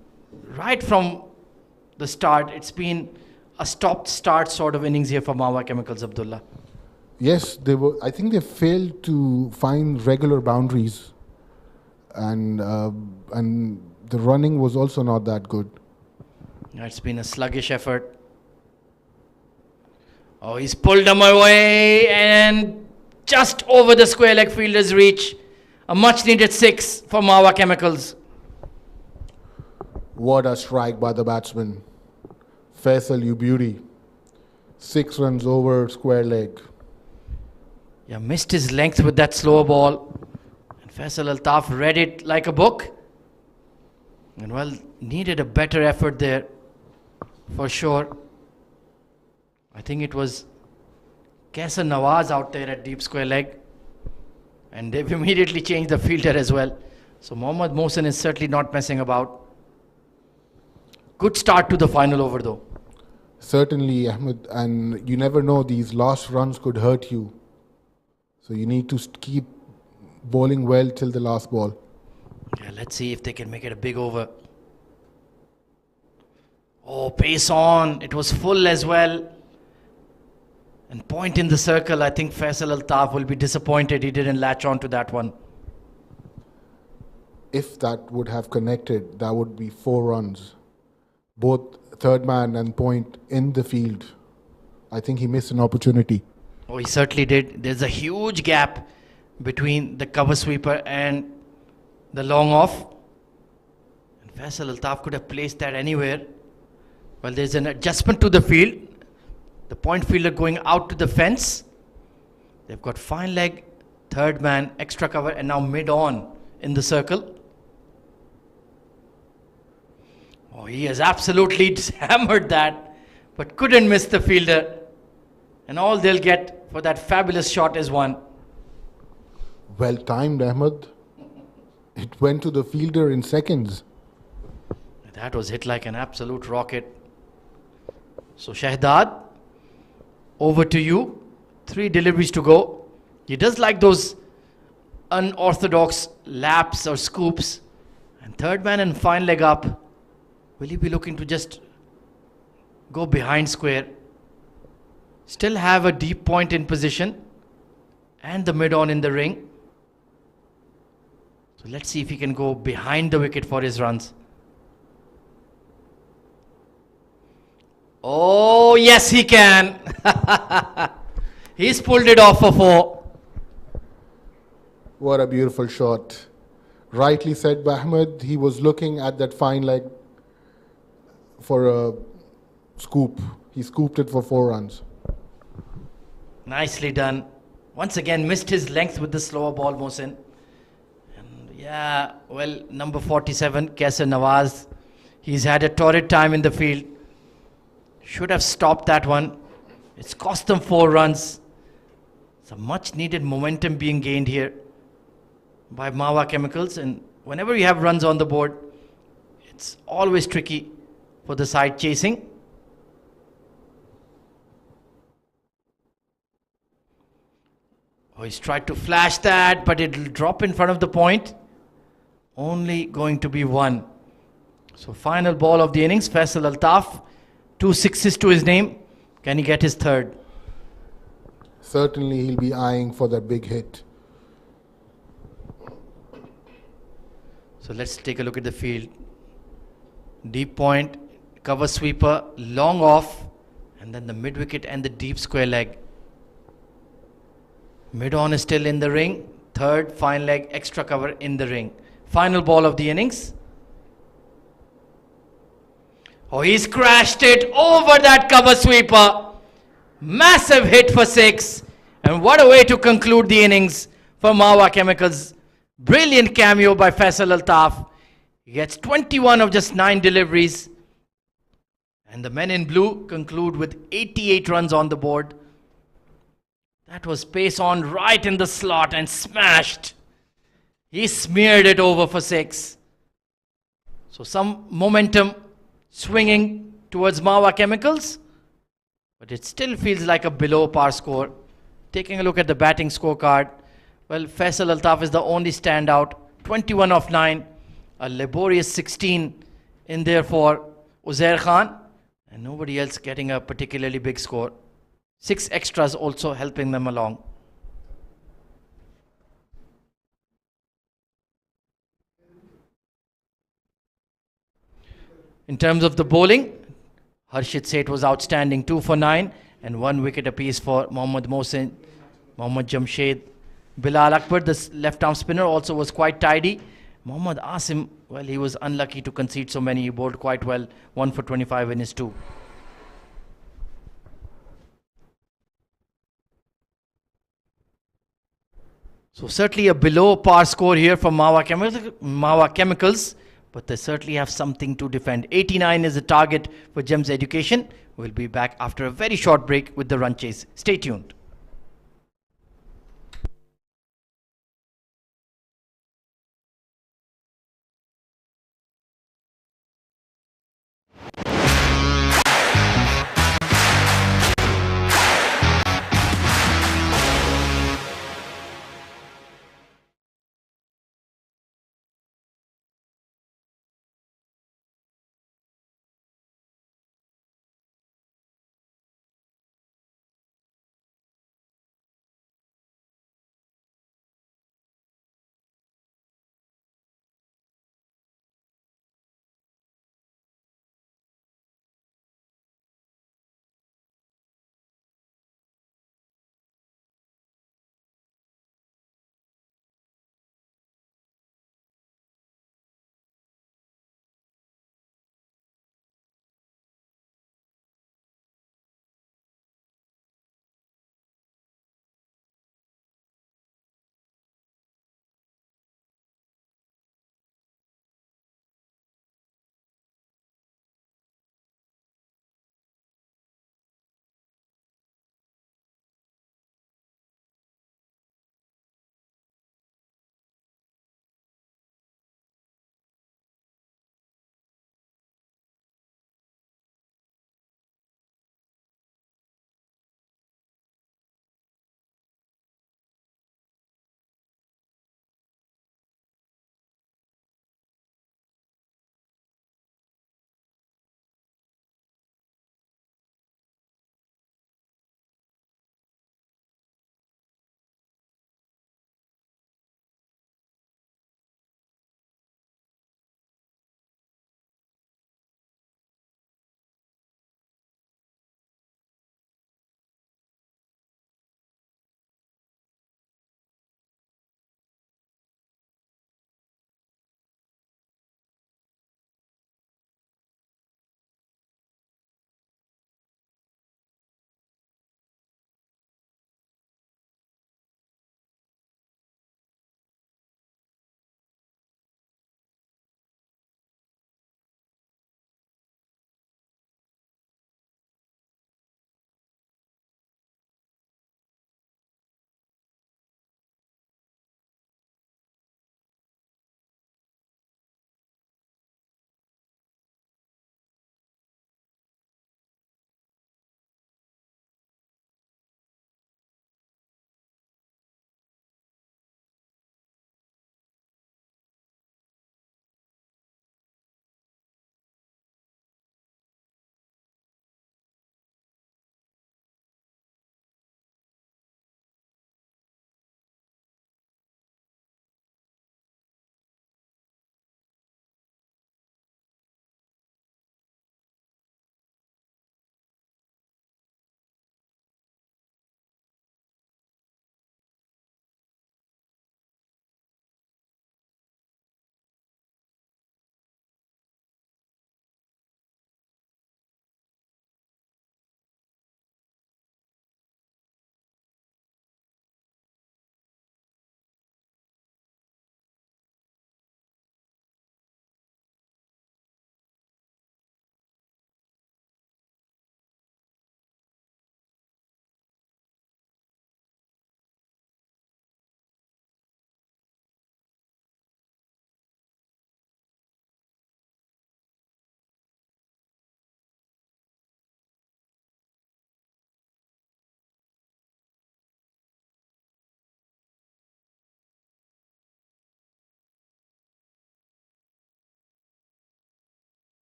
right from the start, it's been a stop-start sort of innings here for Mawa Chemicals, Abdullah. Yes, they were. I think they failed to find regular boundaries, and the running was also not that good. It's been a sluggish effort. Oh, he's pulled them away and just over the square leg fielder's reach. A much-needed 6 for Mawa Chemicals. What a strike by the batsman. Faisal, you beauty. 6 runs over square leg. Yeah, missed his length with that slower ball. And Faisal Altaf read it like a book. And well, needed a better effort there, for sure. I think it was Kaisar Nawaz out there at deep square leg. And they've immediately changed the fielder as well. So Mohammad Mohsin is certainly not messing about. Good start to the final over though. Certainly, Ahmed, and you never know, these last runs could hurt you. So you need to keep bowling well till the last ball. Yeah, let's see if they can make it a big over. Oh, pace on. It was full as well. And point in the circle. I think Faisal Altaf will be disappointed he didn't latch on to that one. If that would have connected, that would be 4 runs. Both third man and point in the field. I think he missed an opportunity. Oh, he certainly did. There's a huge gap between the cover sweeper and the long off. And Faisal Altaf could have placed that anywhere. Well, there's an adjustment to the field. The point fielder going out to the fence. They've got fine leg, third man, extra cover, and now mid on in the circle. Oh, he has absolutely hammered that, but couldn't miss the fielder. And all they'll get for that fabulous shot is 1. Well timed, Ahmed. It went to the fielder in seconds. That was hit like an absolute rocket. So Shahdad, over to you. 3 deliveries to go. He does like those unorthodox laps or scoops. And third man and fine leg up. Will he be looking to just go behind square? Still have a deep point in position. And the mid on in the ring. So let's see if he can go behind the wicket for his runs. Oh, yes, he can. He's pulled it off for 4. What a beautiful shot. Rightly said by Ahmed, he was looking at that fine leg for a scoop. He scooped it for 4 runs. Nicely done. Once again, missed his length with the slower ball, Mohsin. And yeah, well, number 47, Kaisar Nawaz. He's had a torrid time in the field. Should have stopped that one. It's cost them 4 runs. Some much needed momentum being gained here by Mawa Chemicals. And whenever you have runs on the board, it's always tricky for the side chasing. Oh, he's tried to flash that, but it'll drop in front of the point. Only going to be 1. So final ball of the innings, Faisal Altaf. 2 sixes to his name. Can he get his 3rd? Certainly he'll be eyeing for that big hit. So let's take a look at the field. Deep point, cover sweeper, long off, and then the mid wicket and the deep square leg. Mid on is still in the ring. 3rd, fine leg, extra cover in the ring. Final ball of the innings. Oh, he's crashed it over that cover sweeper. Massive hit for 6. And what a way to conclude the innings for Mawa Chemicals. Brilliant cameo by Faisal Altaf. He gets 21 of just 9 deliveries. And the men in blue conclude with 88 runs on the board. That was pace on right in the slot and smashed. He smeared it over for 6. So some momentum swinging towards Mawa Chemicals, but it still feels like a below par score. Taking a look at the batting scorecard, well, Faisal Altaf is the only standout, 21 of 9, a laborious 16 in there for Uzair Khan, and nobody else getting a particularly big score. 6 extras also helping them along. In terms of the bowling, Harshit Seth was outstanding, 2 for 9 and 1 wicket apiece for Mohammad Mohsin, Mohammad Jamshed. Bilal Akbar, the left arm spinner, also was quite tidy. Mohammad Asim, well, he was unlucky to concede so many. He bowled quite well, 1 for 25 in his 2. So certainly a below par score here for Mawa Chemicals, but they certainly have something to defend. 89 is the target for Gems Education. We'll be back after a very short break with the run chase. Stay tuned.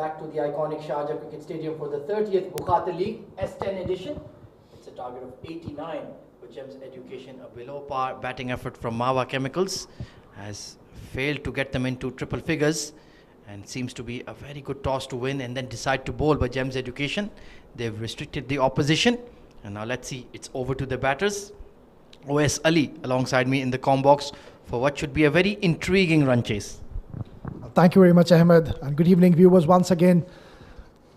back to the iconic Sharjah Cricket Stadium for the 30th Bukhatir League S10 edition. It's a target of 89 for Gems Education. A below par batting effort from Mawa Chemicals has failed to get them into triple figures, and seems to be a very good toss to win and then decide to bowl by Gems Education. They've restricted the opposition, and now let's see, it's over to the batters. OS Ali alongside me in the comm box for what should be a very intriguing run chase. Thank you very much, Ahmed, and good evening, viewers, once again.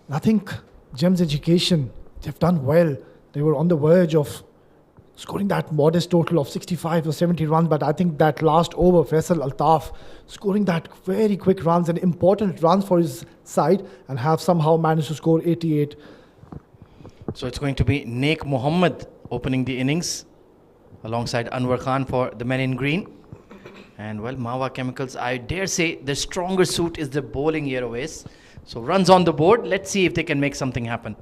I think Gems Education, they've done well. They were on the verge of scoring that modest total of 65 or 70 runs, but I think that last over, Faisal Altaf scoring that very quick runs and important runs for his side, and have somehow managed to score 88. So it's going to be Naik Mohammed opening the innings alongside Anwar Khan for the men in green. And well, Mawa Chemicals, I dare say the stronger suit is the bowling here, always. So runs on the board. Let's see if they can make something happen.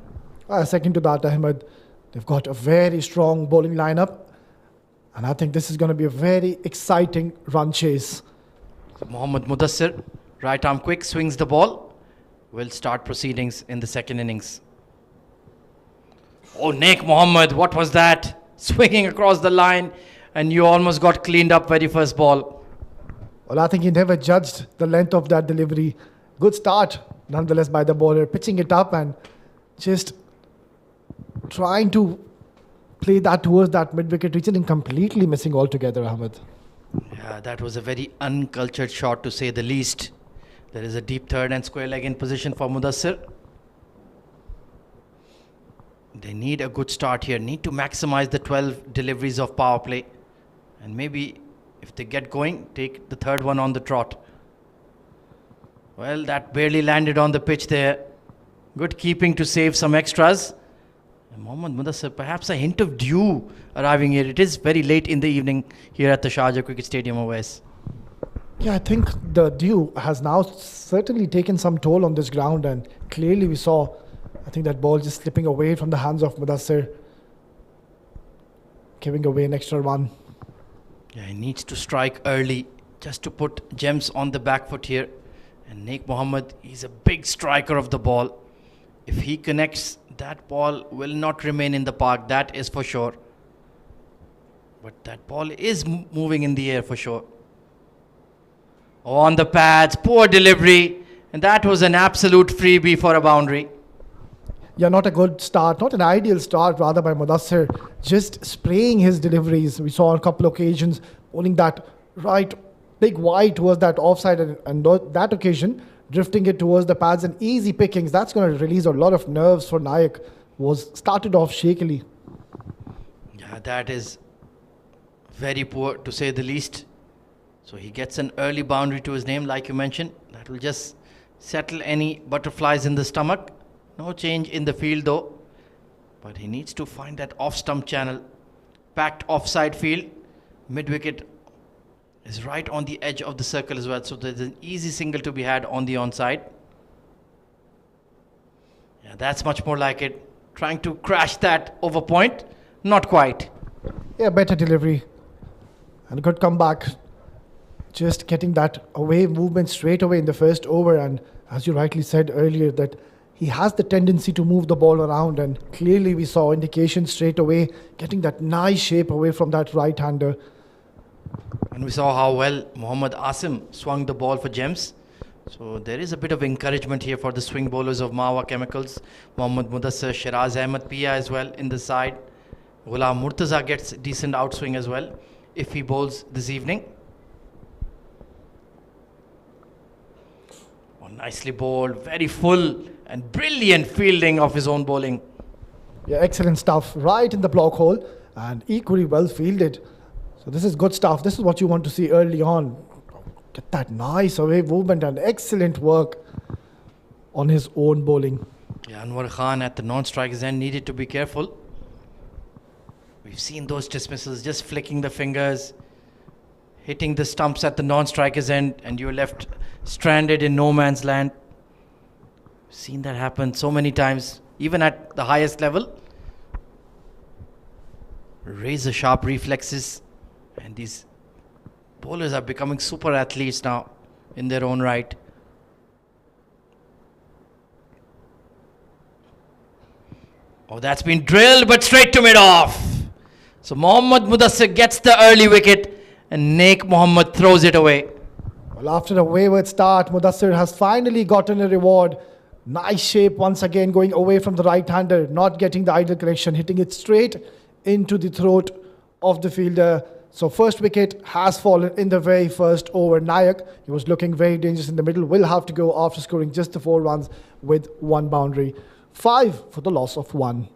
Second to that, Ahmed, they've got a very strong bowling lineup, and I think this is going to be a very exciting run chase. So Mohammad Mudassir, right arm quick, swings the ball. Will start proceedings in the second innings. Oh, Naik Mohammed, what was that? Swinging across the line, and you almost got cleaned up very first ball. Well, I think he never judged the length of that delivery. Good start, nonetheless, by the bowler, pitching it up and just trying to play that towards that mid-wicket region and completely missing altogether, Ahmed. Yeah, that was a very uncultured shot, to say the least. There is a deep third and square leg in position for Mudassir. They need a good start here, need to maximize the 12 deliveries of power play, and maybe if they get going, take the third one on the trot. Well, that barely landed on the pitch there. Good keeping to save some extras. And Mohammad Mudassir, perhaps a hint of dew arriving here. It is very late in the evening here at the Sharjah Cricket Stadium, OS. Yeah, I think the dew has now certainly taken some toll on this ground, and clearly we saw, I think, that ball just slipping away from the hands of Mudassir, giving away an extra run. Yeah, he needs to strike early just to put Gems on the back foot here. And Naik Mohammed, he's a big striker of the ball. If he connects, that ball will not remain in the park, that is for sure. But that ball is moving in the air for sure. On the pads, poor delivery. And that was an absolute freebie for a boundary. Yeah, not a good start, not an ideal start rather by Mudassir, just spraying his deliveries. We saw on a couple of occasions bowling that right big wide towards that offside, and that occasion drifting it towards the pads and easy pickings. That's going to release a lot of nerves for Naik. Was started off shakily. Yeah, that is very poor, to say the least. So he gets an early boundary to his name, like you mentioned. That will just settle any butterflies in the stomach. No change in the field though, but he needs to find that off-stump channel. Packed offside field, mid-wicket is right on the edge of the circle as well, so there's an easy single to be had on the onside. Yeah, that's much more like it. Trying to crash that over point, not quite. Yeah, better delivery and a good comeback. Just getting that away movement straight away in the first over, and as you rightly said earlier, that he has the tendency to move the ball around, and clearly we saw indications straight away, getting that nice shape away from that right-hander. And we saw how well Mohammad Asim swung the ball for Gems. So there is a bit of encouragement here for the swing bowlers of Mawa Chemicals. Mohammad Mudassir, Shiraz Ahmed Pia as well in the side. Ghulam Murtaza gets decent outswing as well if he bowls this evening. Oh, nicely bowled, very full and brilliant fielding of his own bowling. Yeah, excellent stuff. Right in the block hole and equally well fielded. So this is good stuff. This is what you want to see early on. Get that nice away movement and excellent work on his own bowling. Yeah, Anwar Khan at the non-striker's end needed to be careful. We've seen those dismissals, just flicking the fingers, hitting the stumps at the non-striker's end, and you're left stranded in no man's land. Seen that happen so many times, even at the highest level. Razor sharp reflexes, and these bowlers are becoming super athletes now in their own right. Oh, that's been drilled, but straight to mid-off. So Mohammad Mudassir gets the early wicket and Naik Mohammad throws it away. Well, after a wayward start, Mudassir has finally gotten a reward. Nice shape once again, going away from the right-hander, not getting the ideal correction, hitting it straight into the throat of the fielder. So first wicket has fallen in the very first over. Nayak, he was looking very dangerous in the middle, will have to go after scoring just the 4 runs with 1 boundary. 5 for the loss of 1.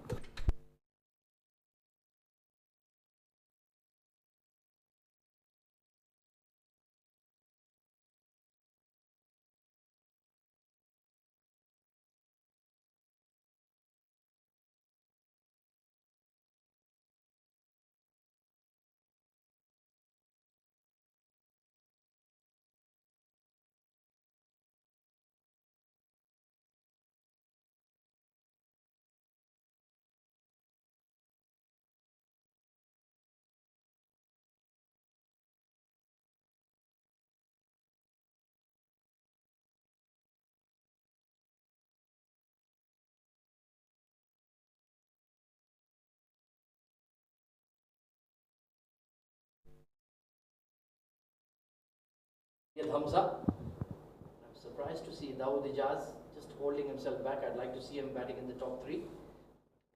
Hamza. I'm surprised to see Dawood Ijaz just holding himself back. I'd like to see him batting in the top 3.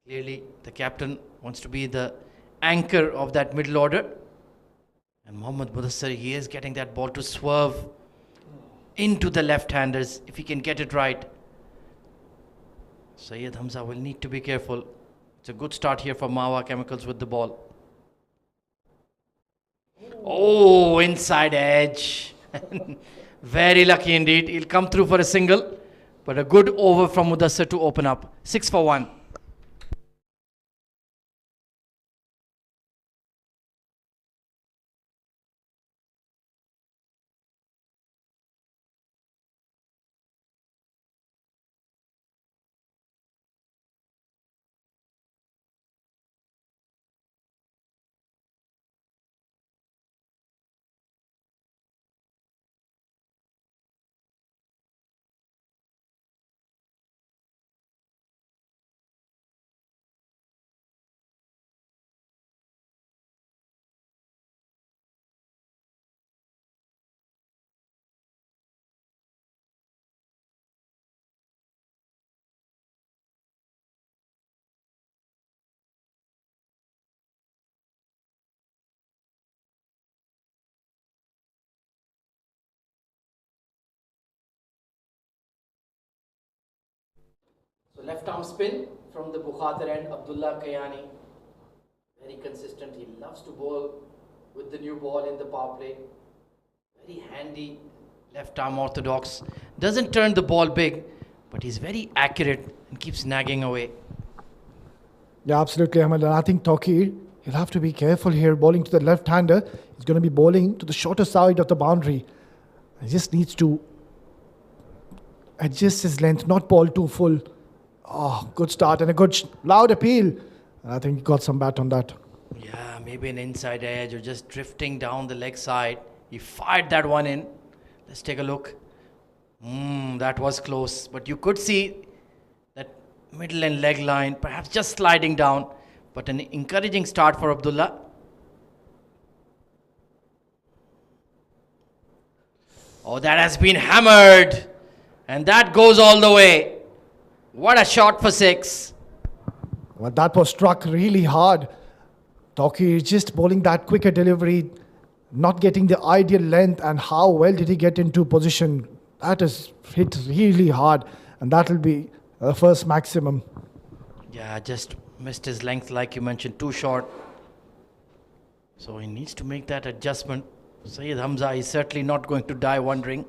Clearly, the captain wants to be the anchor of that middle order. And Mohammad Mudassir, he is getting that ball to swerve into the left-handers if he can get it right. Syed Hamza will need to be careful. It's a good start here for Mawa Chemicals with the ball. Oh, inside edge. Very lucky indeed. He'll come through for a single, but a good over from Mudassir to open up. 6 for 1. So left arm spin from the Bukhatir end, Abdullah Kayani. Very consistent. He loves to bowl with the new ball in the power play. Very handy left arm orthodox. Doesn't turn the ball big, but he's very accurate and keeps nagging away. Yeah, absolutely, Ahmed. And I think Tawqir, he'll have to be careful here. Bowling to the left-hander, he's going to be bowling to the shorter side of the boundary. He just needs to adjust his length, not bowl too full. Oh, good start and a good loud appeal. And I think he got some bat on that. Yeah, maybe an inside edge or just drifting down the leg side. He fired that one in. Let's take a look. That was close. But you could see that middle and leg line perhaps just sliding down. But an encouraging start for Abdullah. Oh, that has been hammered. And that goes all the way. What a shot for 6. Well, that was struck really hard. Tawqir just bowling that quicker delivery, not getting the ideal length, and how well did he get into position. That is hit really hard, and that will be the first maximum. Yeah, just missed his length like you mentioned, too short. So he needs to make that adjustment. Syed Hamza is certainly not going to die wondering.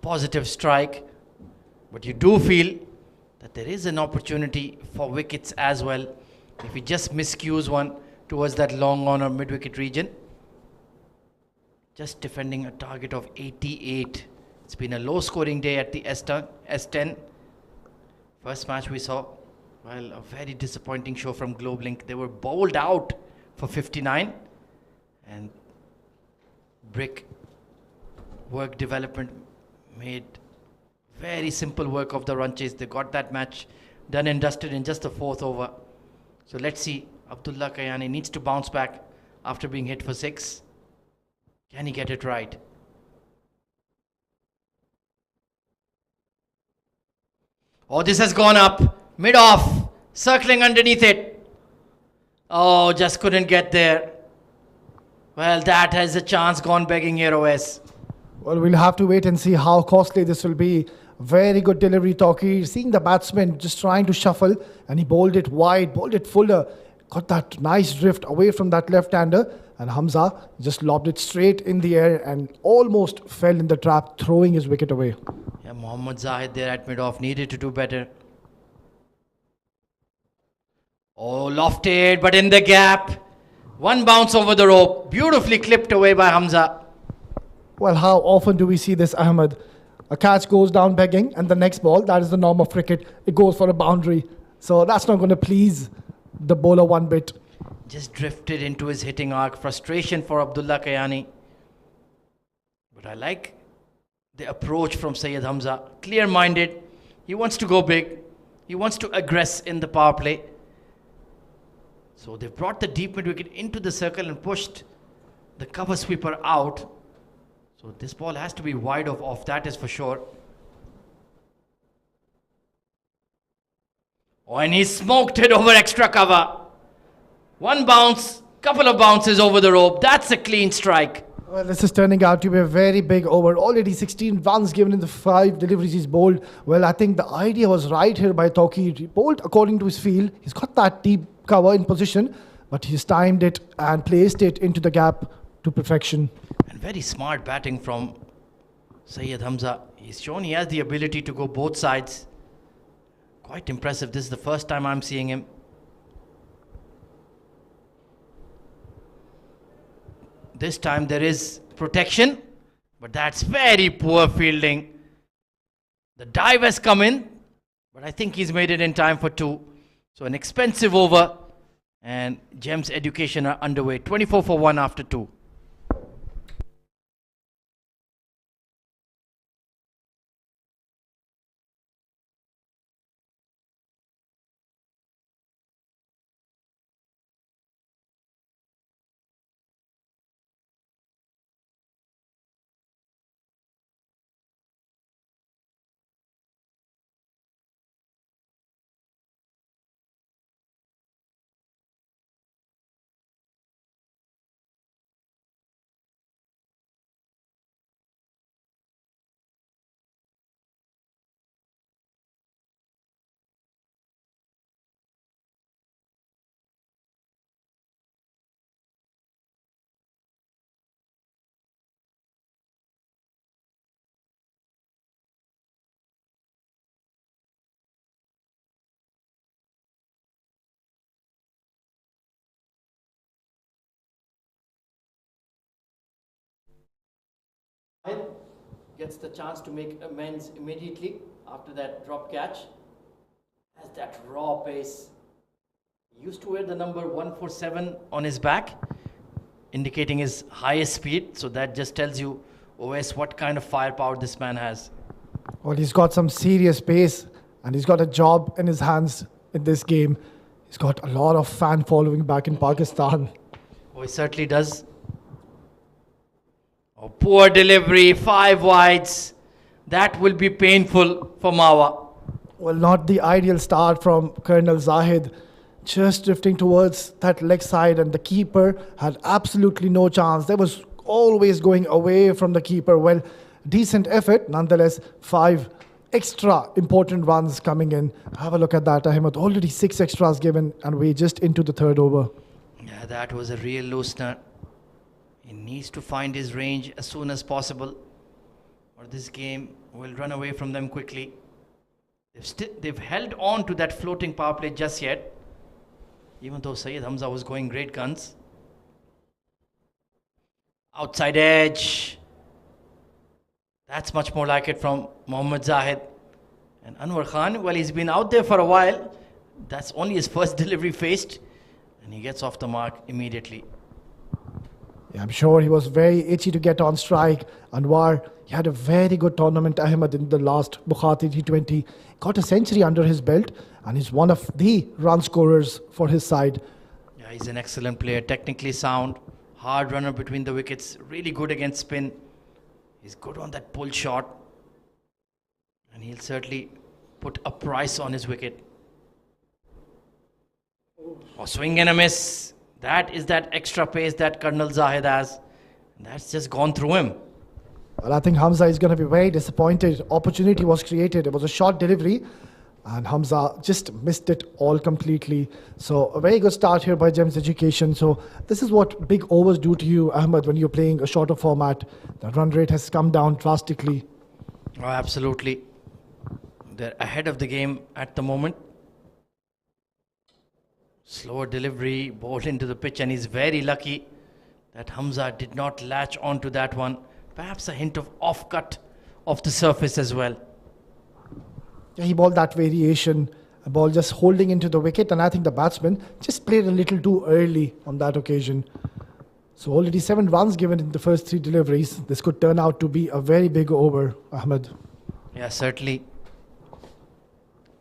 Positive strike, but you do feel that there is an opportunity for wickets as well if he just miscues one towards that long on or mid-wicket region. Just defending a target of 88. It's been a low-scoring day at the S10. First match we saw, well, a very disappointing show from Globelink. They were bowled out for 59, and Brick work development made very simple work of the run chase. They got that match done and dusted in just the 4th over. So let's see. Abdullah Kayani needs to bounce back after being hit for 6. Can he get it right? Oh, this has gone up. Mid-off. Circling underneath it. Oh, just couldn't get there. Well, that has a chance gone begging here, OS. Well, we'll have to wait and see how costly this will be. Very good delivery, Tawqir. Seeing the batsman just trying to shuffle, and he bowled it wide, bowled it fuller. Got that nice drift away from that left-hander. And Hamza just lobbed it straight in the air and almost fell in the trap, throwing his wicket away. Yeah, Mohammad Zahid there at mid-off needed to do better. Oh, lofted, but in the gap. One bounce over the rope. Beautifully clipped away by Hamza. Well, how often do we see this, Ahmed? A catch goes down begging, and the next ball, that is the norm of cricket, it goes for a boundary. So that's not going to please the bowler one bit. Just drifted into his hitting arc. Frustration for Abdullah Kayani. But I like the approach from Syed Hamza. Clear-minded. He wants to go big. He wants to aggress in the power play. So they've brought the deep mid wicket into the circle and pushed the cover sweeper out. So this ball has to be wide of off, that is for sure. Oh, and he smoked it over extra cover. One bounce, couple of bounces over the rope. That's a clean strike. Well, this is turning out to be a very big over. Already 16 runs given in the 5 deliveries he's bowled. Well, I think the idea was right here by Tawqir. He bowled according to his feel. He's got that deep cover in position, but he's timed it and placed it into the gap to perfection. And very smart batting from Syed Hamza. He's shown he has the ability to go both sides. Quite impressive. This is the first time I'm seeing him. This time there is protection, but that's very poor fielding. The dive has come in, but I think he's made it in time for 2. So an expensive over, and Gems education are underway. 24 for 1 after 2. Gets the chance to make amends immediately after that drop catch. Has that raw pace. He used to wear the number 147 on his back, indicating his highest speed. So that just tells you, OS, what kind of firepower this man has. Well, he's got some serious pace, and he's got a job in his hands in this game. He's got a lot of fan following back in Pakistan. Oh, he certainly does. Oh, poor delivery, 5 wides. That will be painful for Mawa. Well, not the ideal start from Colonel Zahid. Just drifting towards that leg side, and the keeper had absolutely no chance. There was always going away from the keeper. Well, decent effort. Nonetheless, 5 extra important runs coming in. Have a look at that, Ahmed. Already 6 extras given, and we're just into the 3rd over. Yeah, that was a real loosener. He needs to find his range as soon as possible, or this game will run away from them quickly. They've held on to that floating power play just yet, even though Syed Hamza was going great guns. Outside edge. That's much more like it from Mohammad Zahid. And Anwar Khan, well, he's been out there for a while. That's only his first delivery faced, and he gets off the mark immediately. Yeah, I'm sure he was very itchy to get on strike. Anwar, he had a very good tournament, Ahmed, in the last Bukhatir T20. Got a century under his belt, and he's one of the run scorers for his side. Yeah, he's an excellent player, technically sound, hard runner between the wickets, really good against spin. He's good on that pull shot, and he'll certainly put a price on his wicket. Oh, swing and a miss. That is that extra pace that Colonel Zahid has. And that's just gone through him. Well, I think Hamza is going to be very disappointed. Opportunity was created. It was a short delivery, and Hamza just missed it all completely. So a very good start here by Gems Education. So this is what big overs do to you, Ahmed, when you're playing a shorter format. The run rate has come down drastically. Oh, absolutely. They're ahead of the game at the moment. Slower delivery, bowled into the pitch, and he's very lucky that Hamza did not latch onto that one. Perhaps a hint of off-cut of the surface as well. Yeah, he bowled that variation, a ball just holding into the wicket, and I think the batsman just played a little too early on that occasion. So already 7 runs given in the first 3 deliveries. This could turn out to be a very big over, Ahmed. Yeah, certainly.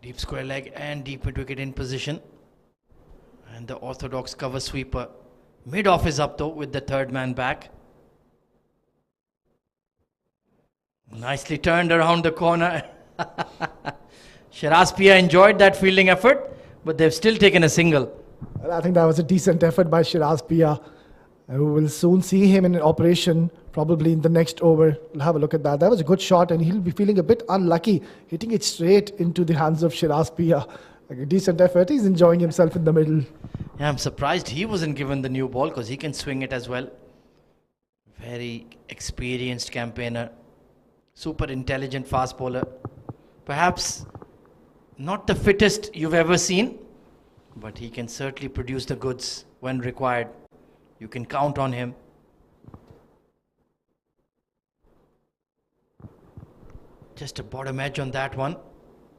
Deep square leg and deep mid wicket in position. And the orthodox cover sweeper. Mid-off is up though with the third man back. Nicely turned around the corner. Shiraz Pia enjoyed that fielding effort, but they've still taken a single. Well, I think that was a decent effort by Shiraz Pia. We will soon see him in operation, probably in the next over. We'll have a look at that. That was a good shot, and he'll be feeling a bit unlucky, hitting it straight into the hands of Shiraz Pia. Like a decent effort. He's enjoying himself in the middle. Yeah, I'm surprised he wasn't given the new ball because he can swing it as well. Very experienced campaigner. Super intelligent fast bowler. Perhaps not the fittest you've ever seen, but he can certainly produce the goods when required. You can count on him. Just a bottom edge on that one.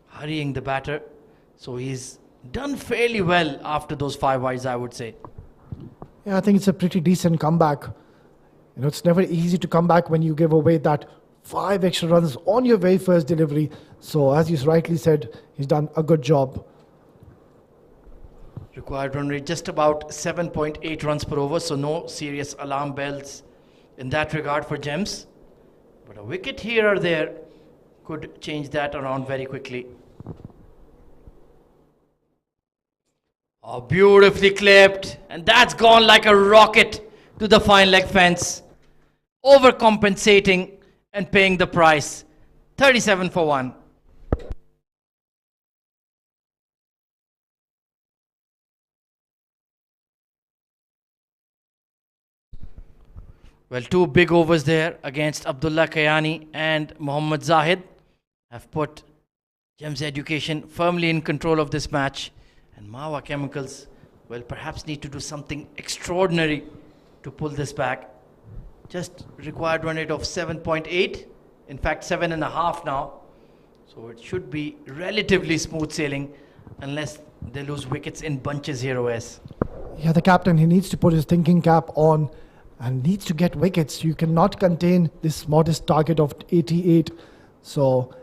Hurrying the batter. So he's done fairly well after those 5 wides, I would say. Yeah, I think it's a pretty decent comeback. You know, it's never easy to come back when you give away that 5 extra runs on your very first delivery. So as you rightly said, he's done a good job. Required run rate just about 7.8 runs per over, so no serious alarm bells in that regard for Gems. But a wicket here or there could change that around very quickly. Oh, beautifully clipped, and that's gone like a rocket to the fine leg fence. Overcompensating and paying the price. 37 for 1. Well, 2 big overs there against Abdullah Kayani and Mohammad Zahid have put Gems Education firmly in control of this match. And Mawa Chemicals will perhaps need to do something extraordinary to pull this back. Just required run rate of 7.8, in fact 7.5 now. So it should be relatively smooth sailing unless they lose wickets in bunches here, OS. Yeah, the captain, he needs to put his thinking cap on and needs to get wickets. You cannot contain this modest target of 88. So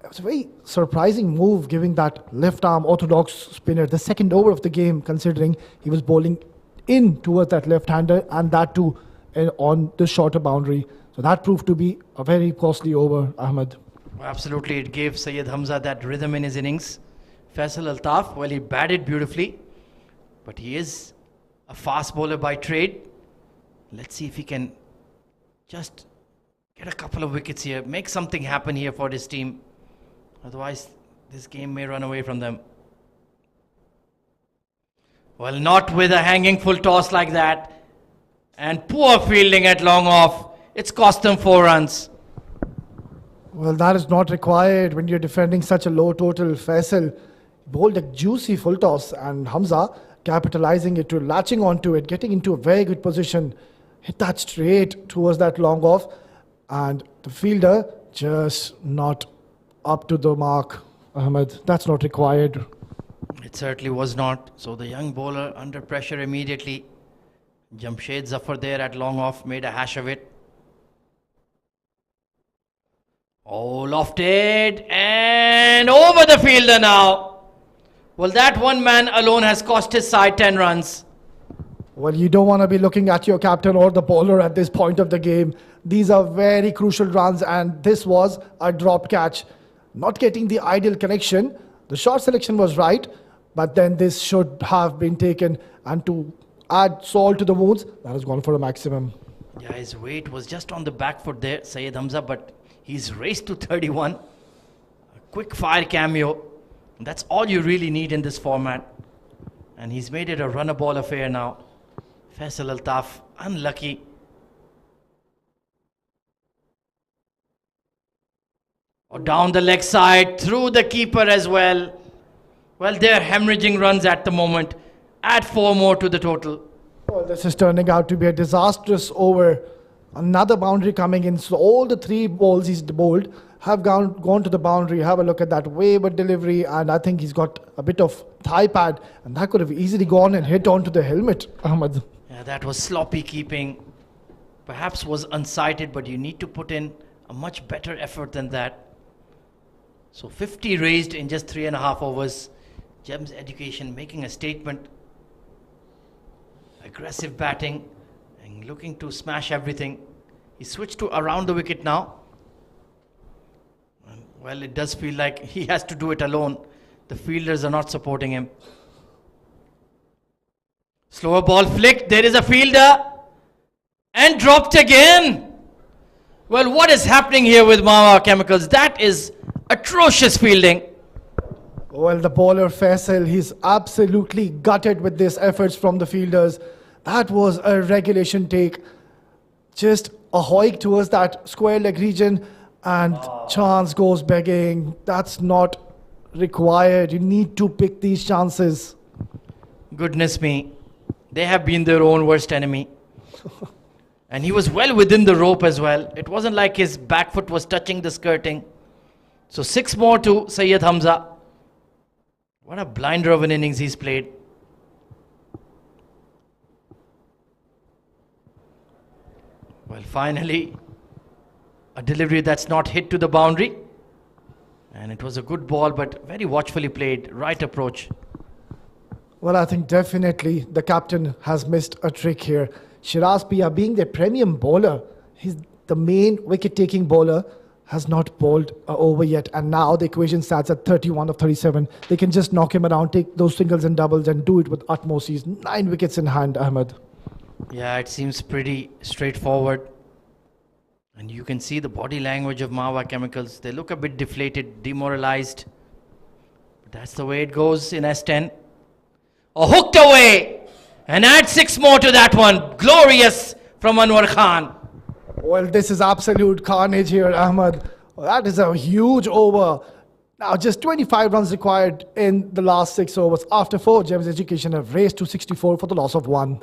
it was a very surprising move, giving that left arm orthodox spinner the second over of the game, considering he was bowling in towards that left-hander, and that too on the shorter boundary. So that proved to be a very costly over, Ahmed. Absolutely, it gave Syed Hamza that rhythm in his innings. Faisal Altaf, well, he batted beautifully, but he is a fast bowler by trade. Let's see if he can just get a couple of wickets here, make something happen here for this team. Otherwise, this game may run away from them. Well, not with a hanging full toss like that. And poor fielding at long off. It's cost them 4 runs. Well, that is not required when you're defending such a low total. Faisal bowled a juicy full toss, and Hamza capitalizing it, to latching onto it, getting into a very good position. Hit that straight towards that long off, and the fielder just not up to the mark, Ahmed. That's not required. It certainly was not. So the young bowler under pressure immediately. Jamshed Zafar there at long off made a hash of it. Oh, lofted and over the fielder now. Well, that one man alone has cost his side 10 runs. Well, you don't want to be looking at your captain or the bowler at this point of the game. These are very crucial runs, and this was a drop catch. Not getting the ideal connection. The shot selection was right, but then this should have been taken, and to add salt to the wounds, that has gone for a maximum. Yeah, his weight was just on the back foot there, Syed Hamza, but he's raced to 31. A quick fire cameo. That's all you really need in this format. And he's made it a runner ball affair now. Faisal Altaf, unlucky. Or down the leg side, through the keeper as well. Well, they're hemorrhaging runs at the moment. Add 4 more to the total. Well, this is turning out to be a disastrous over. Another boundary coming in. So all the 3 balls he's bowled have gone to the boundary. Have a look at that wayward delivery, and I think he's got a bit of thigh pad, and that could have easily gone and hit onto the helmet, Ahmed. Yeah, that was sloppy keeping. Perhaps was unsighted, but you need to put in a much better effort than that. So 50 raised in just 3.5 overs. Gems Education making a statement. Aggressive batting and looking to smash everything. He switched to around the wicket now. And, well, it does feel like he has to do it alone. The fielders are not supporting him. Slower ball flicked. There is a fielder. And dropped again. Well, what is happening here with Mawa Chemicals? That is atrocious fielding. Well, the bowler Faisal, he's absolutely gutted with these efforts from the fielders. That was a regulation take. Just a hoik towards that square leg region, and chance goes begging. That's not required. You need to pick these chances. Goodness me. They have been their own worst enemy. And he was well within the rope as well. It wasn't like his back foot was touching the skirting. So 6 more to Syed Hamza. What a blinder of an innings he's played. Well, finally, a delivery that's not hit to the boundary. And it was a good ball, but very watchfully played. Right approach. Well, I think definitely the captain has missed a trick here. Shiraz Pia, being the premium bowler, he's the main wicket-taking bowler, has not bowled over yet, and now the equation starts at 31 of 37. They can just knock him around, take those singles and doubles, and do it with utmost ease. 9 wickets in hand, Ahmed. Yeah, it seems pretty straightforward. And you can see the body language of Mawa Chemicals. They look a bit deflated, demoralized. But that's the way it goes in S10. Oh, hooked away! And add 6 more to that one. Glorious from Anwar Khan. Well, this is absolute carnage here, Ahmed. That is a huge over. Now, just 25 runs required in the last 6 overs. After 4, Gems Education have raced to 64 for the loss of 1.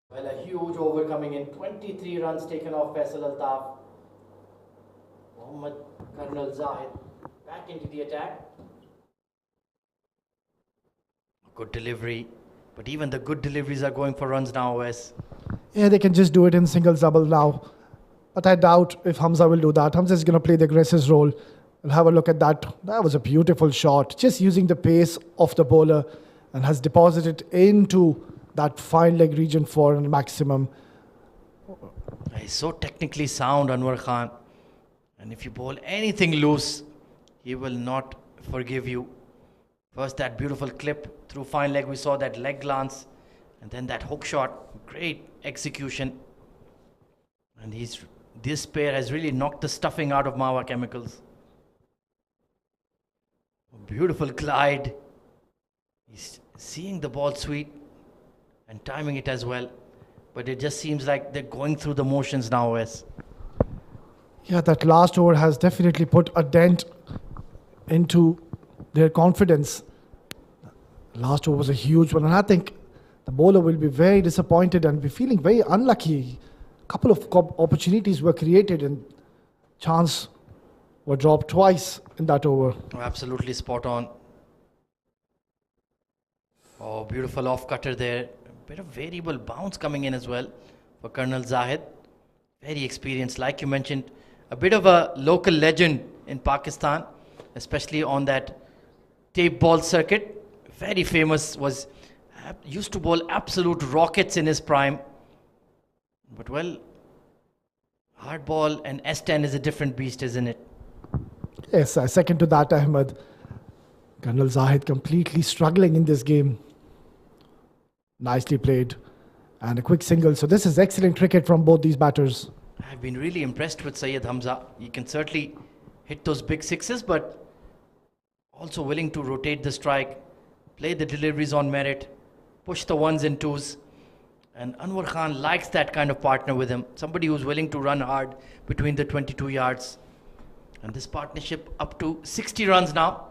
Well, a huge over coming in. 23 runs taken off Faisal Altaf. Mohammad Colonel Zahid back into the attack. Good delivery. But even the good deliveries are going for runs now, Wes. Yeah, they can just do it in singles double now. But I doubt if Hamza will do that. Hamza is going to play the aggressive role. We'll have a look at that. That was a beautiful shot. Just using the pace of the bowler, and has deposited into that fine leg region for a maximum. He's so technically sound, Anwar Khan. And if you bowl anything loose, he will not forgive you. First that beautiful clip through fine leg, we saw that leg glance, and then that hook shot, great execution. And this pair has really knocked the stuffing out of Mawa Chemicals. Beautiful glide. He's seeing the ball sweet and timing it as well. But it just seems like they're going through the motions now, Wes. Yeah, that last over has definitely put a dent into their confidence. Last over was a huge one, and I think the bowler will be very disappointed and be feeling very unlucky. A couple of opportunities were created and chance were dropped twice in that over. Oh, absolutely spot on. Oh, beautiful off cutter there. A bit of variable bounce coming in as well for Colonel Zahid. Very experienced, like you mentioned. A bit of a local legend in Pakistan, especially on that tape ball circuit. Very famous, used to bowl absolute rockets in his prime. But well, hard ball and S10 is a different beast, isn't it? Yes, I second to that, Ahmed. Colonel Zahid completely struggling in this game. Nicely played. And a quick single. So this is excellent cricket from both these batters. I've been really impressed with Syed Hamza. He can certainly hit those big sixes, but also willing to rotate the strike, play the deliveries on merit, push the ones and twos. And Anwar Khan likes that kind of partner with him. Somebody who's willing to run hard between the 22 yards. And this partnership up to 60 runs now.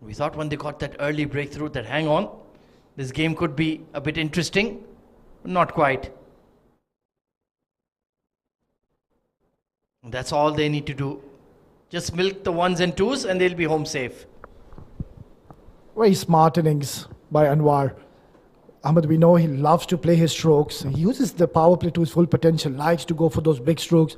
We thought when they got that early breakthrough that hang on, this game could be a bit interesting. Not quite. That's all they need to do. Just milk the ones and twos and they'll be home safe. Very smart innings by Anwar. Ahmed, we know he loves to play his strokes. He uses the power play to his full potential, likes to go for those big strokes.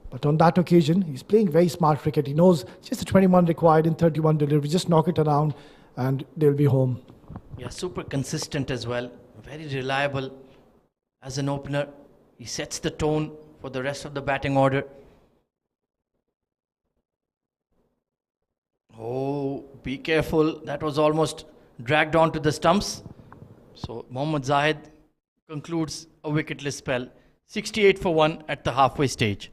But on that occasion, he's playing very smart cricket. He knows just the 21 required in 31 deliveries. Just knock it around and they'll be home. Yeah, super consistent as well. Very reliable as an opener. He sets the tone for the rest of the batting order. Oh, be careful. That was almost dragged on to the stumps. So Mohammad Zahid concludes a wicketless spell. 68 for 1 at the halfway stage.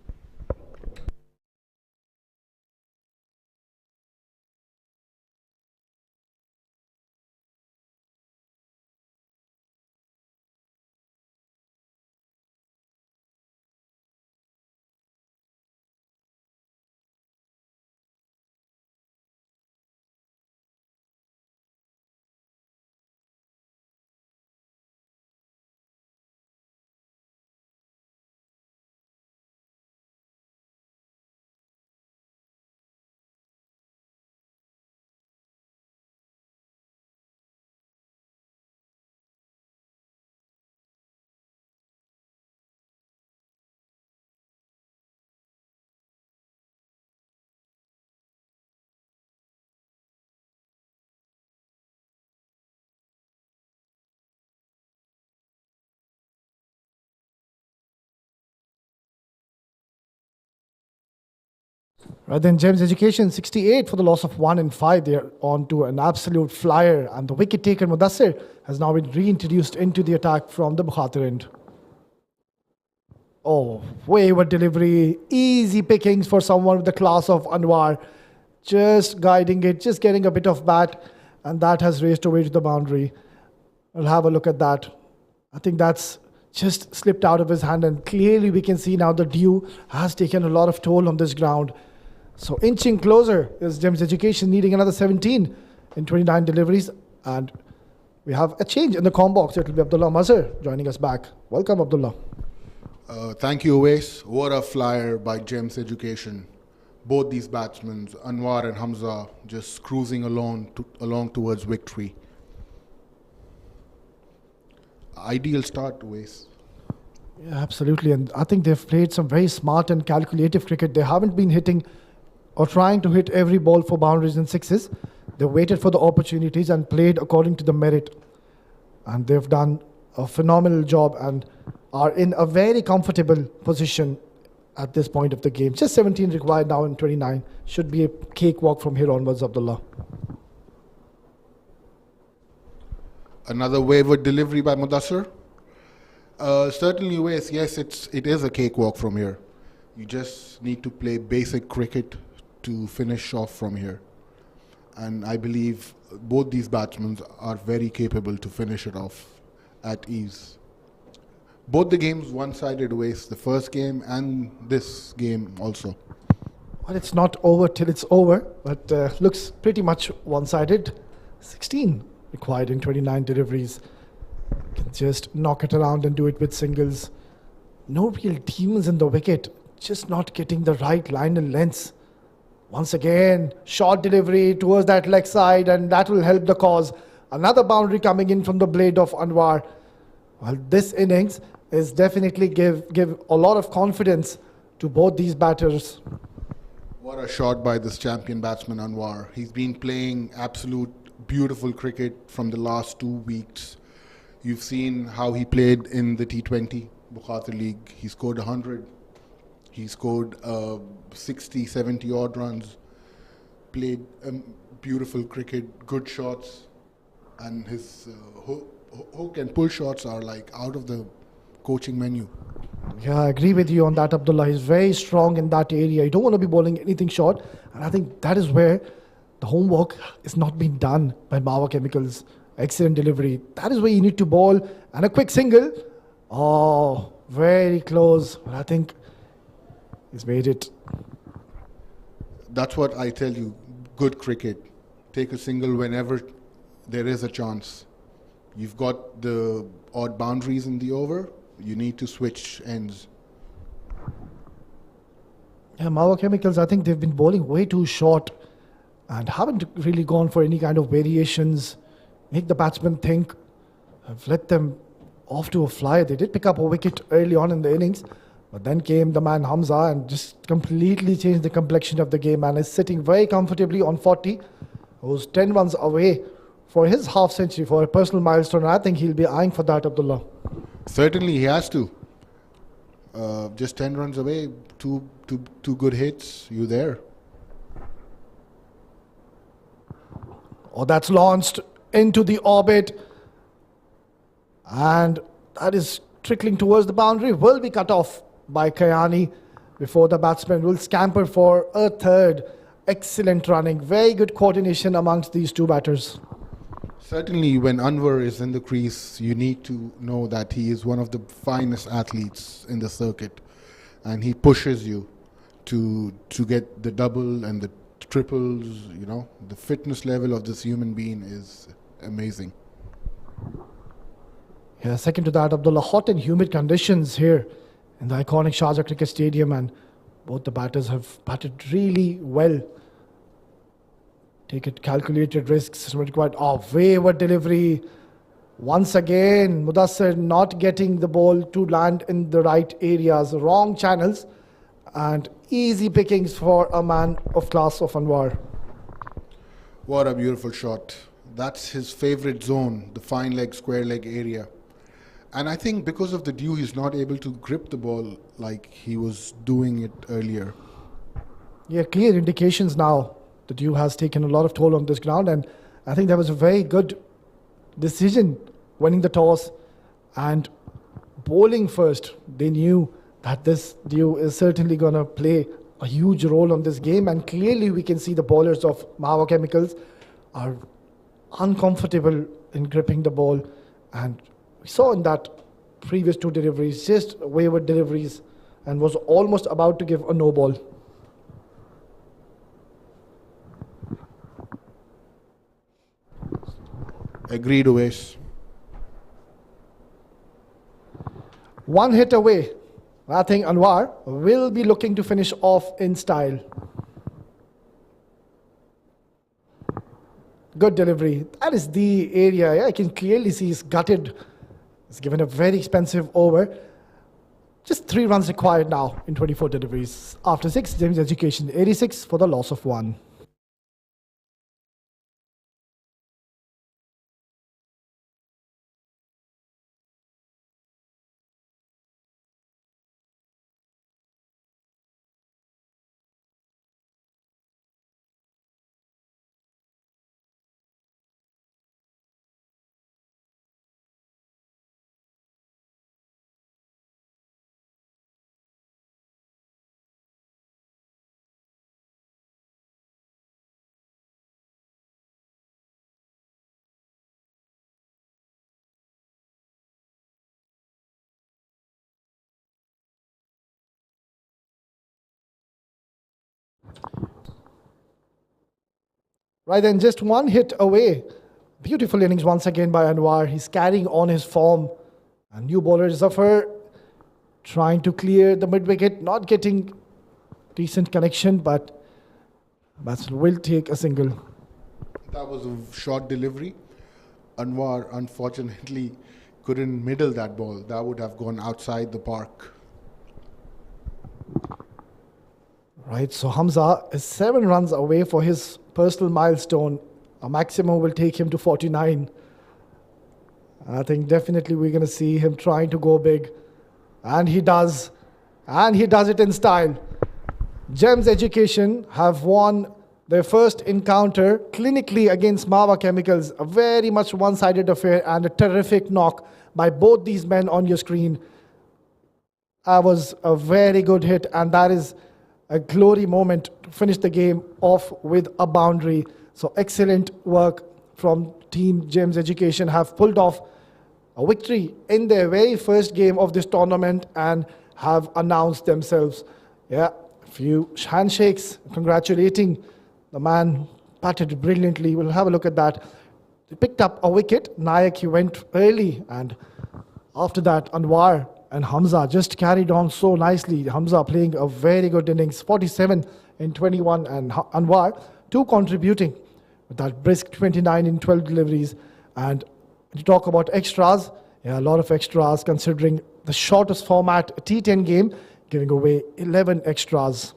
Right then, James Education, 68 for the loss of 1 and 5. They're on to an absolute flyer. And the wicket taker, Mudassir, has now been reintroduced into the attack from the Bukhatir end. Oh, wayward delivery. Easy pickings for someone with the class of Anwar. Just guiding it, just getting a bit of bat. And that has raced away to the boundary. We'll have a look at that. I think that's just slipped out of his hand. And clearly we can see now the dew has taken a lot of toll on this ground. So inching closer is James Education, needing another 17 in 29 deliveries. And we have a change in the com box. It will be Abdullah Mazhar joining us back. Welcome, Abdullah. Thank you, Uwais. What a flyer by James Education. Both these batsmen, Anwar and Hamza, just cruising along towards victory. Ideal start, Uwais. Yeah, absolutely. And I think they've played some very smart and calculative cricket. They haven't been hitting or trying to hit every ball for boundaries and sixes. They waited for the opportunities and played according to the merit. And they've done a phenomenal job and are in a very comfortable position at this point of the game. Just 17 required now in 29. Should be a cakewalk from here onwards, Abdullah. Another wayward delivery by Mudassir. Certainly, yes, it is a cakewalk from here. You just need to play basic cricket to finish off from here. And I believe both these batsmen are very capable to finish it off at ease. Both the games one-sided ways, the first game and this game also. Well, it's not over till it's over, but looks pretty much one-sided. 16 required in 29 deliveries. Can just knock it around and do it with singles. No real demons in the wicket, just not getting the right line and lengths. Once again, short delivery towards that leg side, and that will help the cause. Another boundary coming in from the blade of Anwar. Well, this innings is definitely give a lot of confidence to both these batters. What a shot by this champion batsman Anwar. He's been playing absolute beautiful cricket from the last 2 weeks. You've seen how he played in the T20 Bukhatir League. He scored 100. He scored 60, 70 odd runs. Played beautiful cricket, good shots. And his hook and pull shots are like out of the coaching menu. Yeah, I agree with you on that, Abdullah. He's very strong in that area. You don't want to be bowling anything short. And I think that is where the homework is not being done by Mawa Chemicals. Excellent delivery. That is where you need to bowl. And a quick single. Oh, very close. But I think he's made it. That's what I tell you. Good cricket. Take a single whenever there is a chance. You've got the odd boundaries in the over. You need to switch ends. Yeah, Mawa Chemicals, I think they've been bowling way too short and haven't really gone for any kind of variations. Make the batsmen think. Have let them off to a fly. They did pick up a wicket early on in the innings, but then came the man Hamza and just completely changed the complexion of the game, and is sitting very comfortably on 40. Who's 10 runs away for his half century, for a personal milestone. I think he'll be eyeing for that, Abdullah. Certainly he has to. Just 10 runs away, two good hits, you there. Oh, that's launched into the orbit. And that is trickling towards the boundary. Will be cut off by Kayani before the batsman will scamper for a third. Excellent running. Very good coordination amongst these two batters. Certainly when Anwar is in the crease, you need to know that he is one of the finest athletes in the circuit. And he pushes you to get the double and the triples. You know, the fitness level of this human being is amazing. Yeah, second to that, Abdullah, hot and humid conditions here in the iconic Sharjah Cricket Stadium, and both the batters have batted really well. Take it, calculated risks required. Oh, wayward delivery. Once again, Mudassir not getting the ball to land in the right areas, wrong channels, and easy pickings for a man of class of Anwar. What a beautiful shot. That's his favorite zone, the fine leg, square leg area. And I think because of the dew, he's not able to grip the ball like he was doing it earlier. Yeah, clear indications now. The dew has taken a lot of toll on this ground, and I think that was a very good decision, winning the toss and bowling first. They knew that this dew is certainly going to play a huge role on this game, and clearly we can see the bowlers of Mawa Chemicals are uncomfortable in gripping the ball, and we saw in that previous two deliveries, just wayward deliveries, and was almost about to give a no ball. Agreed, Uwais. One hit away. I think Anwar will be looking to finish off in style. Good delivery. That is the area. I can clearly see he's gutted. He's given a very expensive over. Just 3 runs required now in 24 deliveries. After 6, James Education 86 for the loss of 1. Right then, just one hit away. Beautiful innings once again by Anwar. He's carrying on his form. And new bowler Zafar trying to clear the mid-wicket, not getting decent connection, but batsman will take a single. That was a short delivery. Anwar unfortunately couldn't middle that ball. That would have gone outside the park. Right, so Hamza is 7 runs away for his personal milestone. A maximum will take him to 49. I think definitely we're going to see him trying to go big. And he does. And he does it in style. Gems Education have won their first encounter clinically against Mawa Chemicals. A very much one-sided affair and a terrific knock by both these men on your screen. That was a very good hit, and that is a glory moment to finish the game off with a boundary. So excellent work from Team Gems Education, have pulled off a victory in their very first game of this tournament and have announced themselves. Yeah, a few handshakes congratulating the man, batted brilliantly. We'll have a look at that. He picked up a wicket. Nayak, he went early, and after that, Anwar and Hamza just carried on so nicely. Hamza playing a very good innings, 47 in 21, and Anwar, 2 contributing with that brisk 29 in 12 deliveries. And to talk about extras, yeah, a lot of extras considering the shortest format, a T10 game, giving away 11 extras.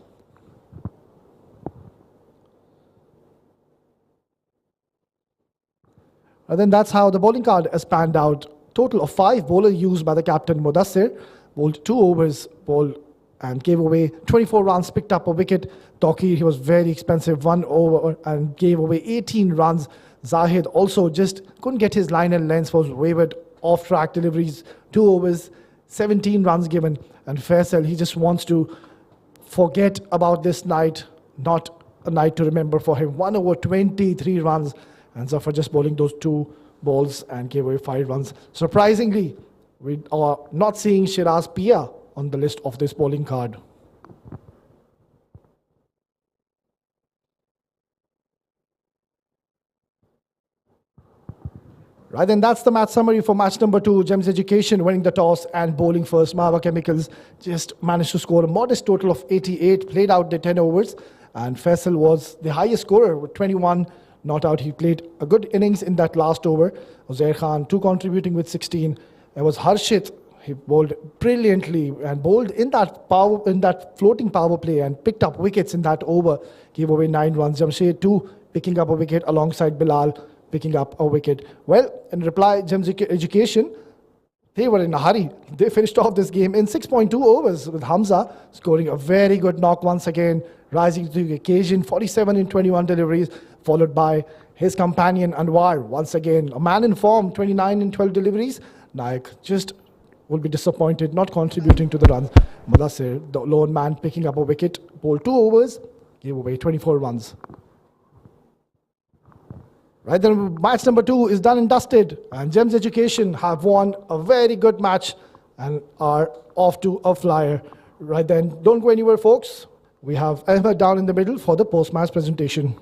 And then that's how the bowling card has panned out. Total of 5 bowlers used by the captain Mudassir. Bowled 2 overs, bowled and gave away 24 runs, picked up a wicket. Tawqir, he was very expensive, 1 over and gave away 18 runs. Zahid also just couldn't get his line and length, was wavered off-track deliveries, 2 overs, 17 runs given. And Faisal, he just wants to forget about this night, not a night to remember for him. 1 over 23 runs. And Zafar just bowling those 2 balls and gave away 5 runs. Surprisingly, we are not seeing Shiraz Pia on the list of this bowling card. Right, then that's the match summary for match number 2. Gems Education winning the toss and bowling first. Mawa Chemicals just managed to score a modest total of 88, played out the 10 overs, and Faisal was the highest scorer with 21 not out. He played a good innings in that last over. Uzair Khan, 2 contributing with 16. There was Harshit. He bowled brilliantly and bowled in that floating power play and picked up wickets in that over. Gave away 9 runs. Jamshed, 2, picking up a wicket alongside Bilal, picking up a wicket. Well, in reply, Gems Education, they were in a hurry. They finished off this game in 6.2 overs with Hamza scoring a very good knock once again, rising to the occasion, 47 in 21 deliveries, followed by his companion Anwar. Once again, a man in form, 29 in 12 deliveries. Nayak just will be disappointed, not contributing to the runs. Mudassir, the lone man, picking up a wicket, bowled 2 overs, gave away 24 runs. Right then, match number 2 is done and dusted, and Gems Education have won a very good match and are off to a flyer. Right then, don't go anywhere, folks. We have Ahmed down in the middle for the post-match presentation.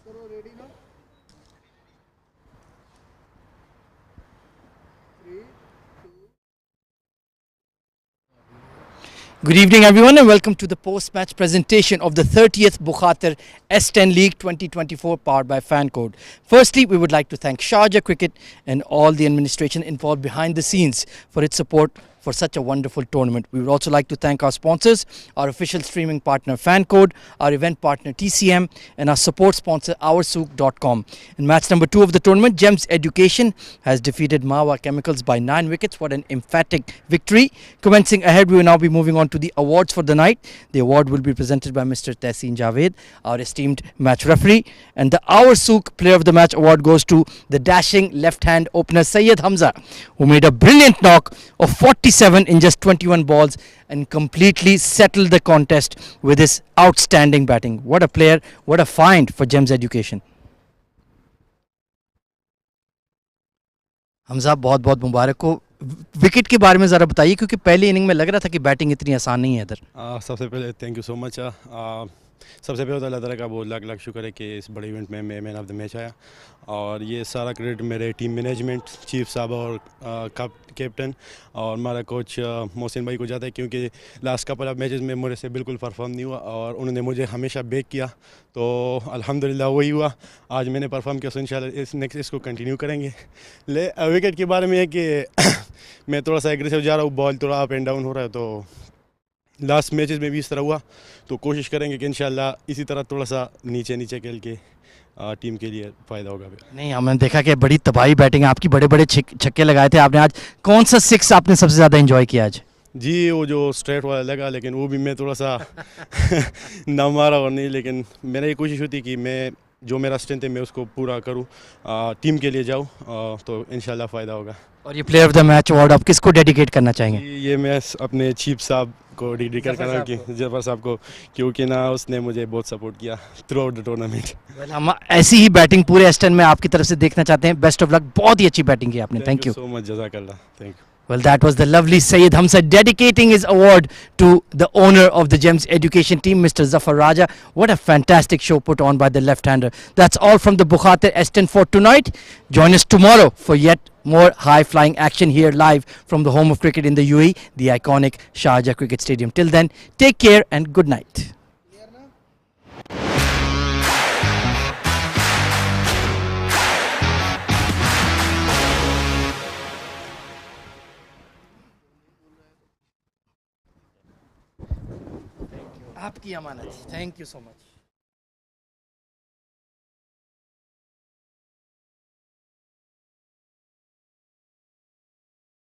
Good evening, everyone, and welcome to the post-match presentation of the 30th Bukhatir S10 League 2024 powered by FanCode. Firstly, we would like to thank Sharjah Cricket and all the administration involved behind the scenes for its support for such a wonderful tournament. We would also like to thank our sponsors, our official streaming partner FanCode, our event partner TCM, and our support sponsor OurSouk.com. In match number 2 of the tournament, Gems Education has defeated Mawa Chemicals by 9 wickets. What an emphatic victory. Commencing ahead, we will now be moving on to the awards for the night. The award will be presented by Mr. Tehseen Javed, our esteemed match referee. And the OurSouk Player of the Match award goes to the dashing left-hand opener Syed Hamza, who made a brilliant knock of 47 in just 21 balls and completely settled the contest with his outstanding batting. What a player, what a find for Gems Education. Hamza बहुत बहुत मुबारक हो. Wicket के बारे में ज़रा बताइए, क्योंकि पहली इनिंग में लग रहा था कि बैटिंग इतनी आसान नहीं है इधर. सबसे पहले थैंक यू सो मच. सबसे पहले तो अल्लाह ताला का बहुत लाख लाख शुक्र है कि इस बड़े इवेंट में मैं मैन ऑफ द मैच आया, और ये सारा क्रेडिट मेरे टीम मैनेजमेंट, चीफ साहब और कैप्टन और हमारा कोच मोहसिन भाई को जाता है, क्योंकि लास्ट कपल ऑफ मैचेस में मुझे से बिल्कुल परफॉर्म नहीं हुआ और उन्होंने मुझे हमेशा बैक किया, तो अल्हम्दुलिल्लाह वही हुआ. आज मैंने परफॉर्म किया, तो इंशाल्लाह नेक्स्ट इसको कंटिन्यू करेंगे. विकेट के बारे में है कि मैं थोड़ा सा एग्रेसिव जा रहा हूँ, बॉल थोड़ा अप एंड डाउन हो रहा है, तो लास्ट मैचेस में भी इस तरह हुआ, तो कोशिश करेंगे कि इंशाल्लाह इसी तरह थोड़ा सा नीचे नीचे खेल के टीम के लिए फ़ायदा होगा. नहीं, हमने देखा कि बड़ी तबाही बैटिंग आपकी, बड़े बड़े छक्के लगाए थे आपने. आज कौन सा सिक्स आपने सबसे ज़्यादा एंजॉय किया आज? जी, वो जो स्ट्रेट वाला लगा, लेकिन वो भी मैं थोड़ा सा ना मारा और नहीं, लेकिन मेरा ये कोशिश होती कि मैं जो मेरा स्ट्रेंथ है मैं उसको पूरा करूं, टीम के लिए जाऊं, तो इंशाल्लाह फ़ायदा होगा. और ये player of the match award आप किसको डेडिकेट करना चाहेंगे? ये मैं अपने चीफ साहब को डेडिकेट करना, कि जफर साहब को, क्योंकि ना उसने मुझे बहुत सपोर्ट किया थ्रू आउट द टूर्नामेंट. हम ऐसी ही बैटिंग पूरे S10 में आपकी तरफ से देखना चाहते हैं. बेस्ट ऑफ लक, बहुत ही अच्छी बैटिंग की आपने. थैंक यू सो मच, जज़ाकल्लाह. Thank you. Well, that was the lovely Syed Hamza dedicating his award to the owner of the Gems Education team, Mr. Zafar Raja. What a fantastic show put on by the left-hander. That's all from the Bukhatir S10 for tonight. Join us tomorrow for yet more high-flying action here live from the home of cricket in the UAE, the iconic Sharjah Cricket Stadium. Till then, take care and good night. आपकी अमानत. Thank you so much.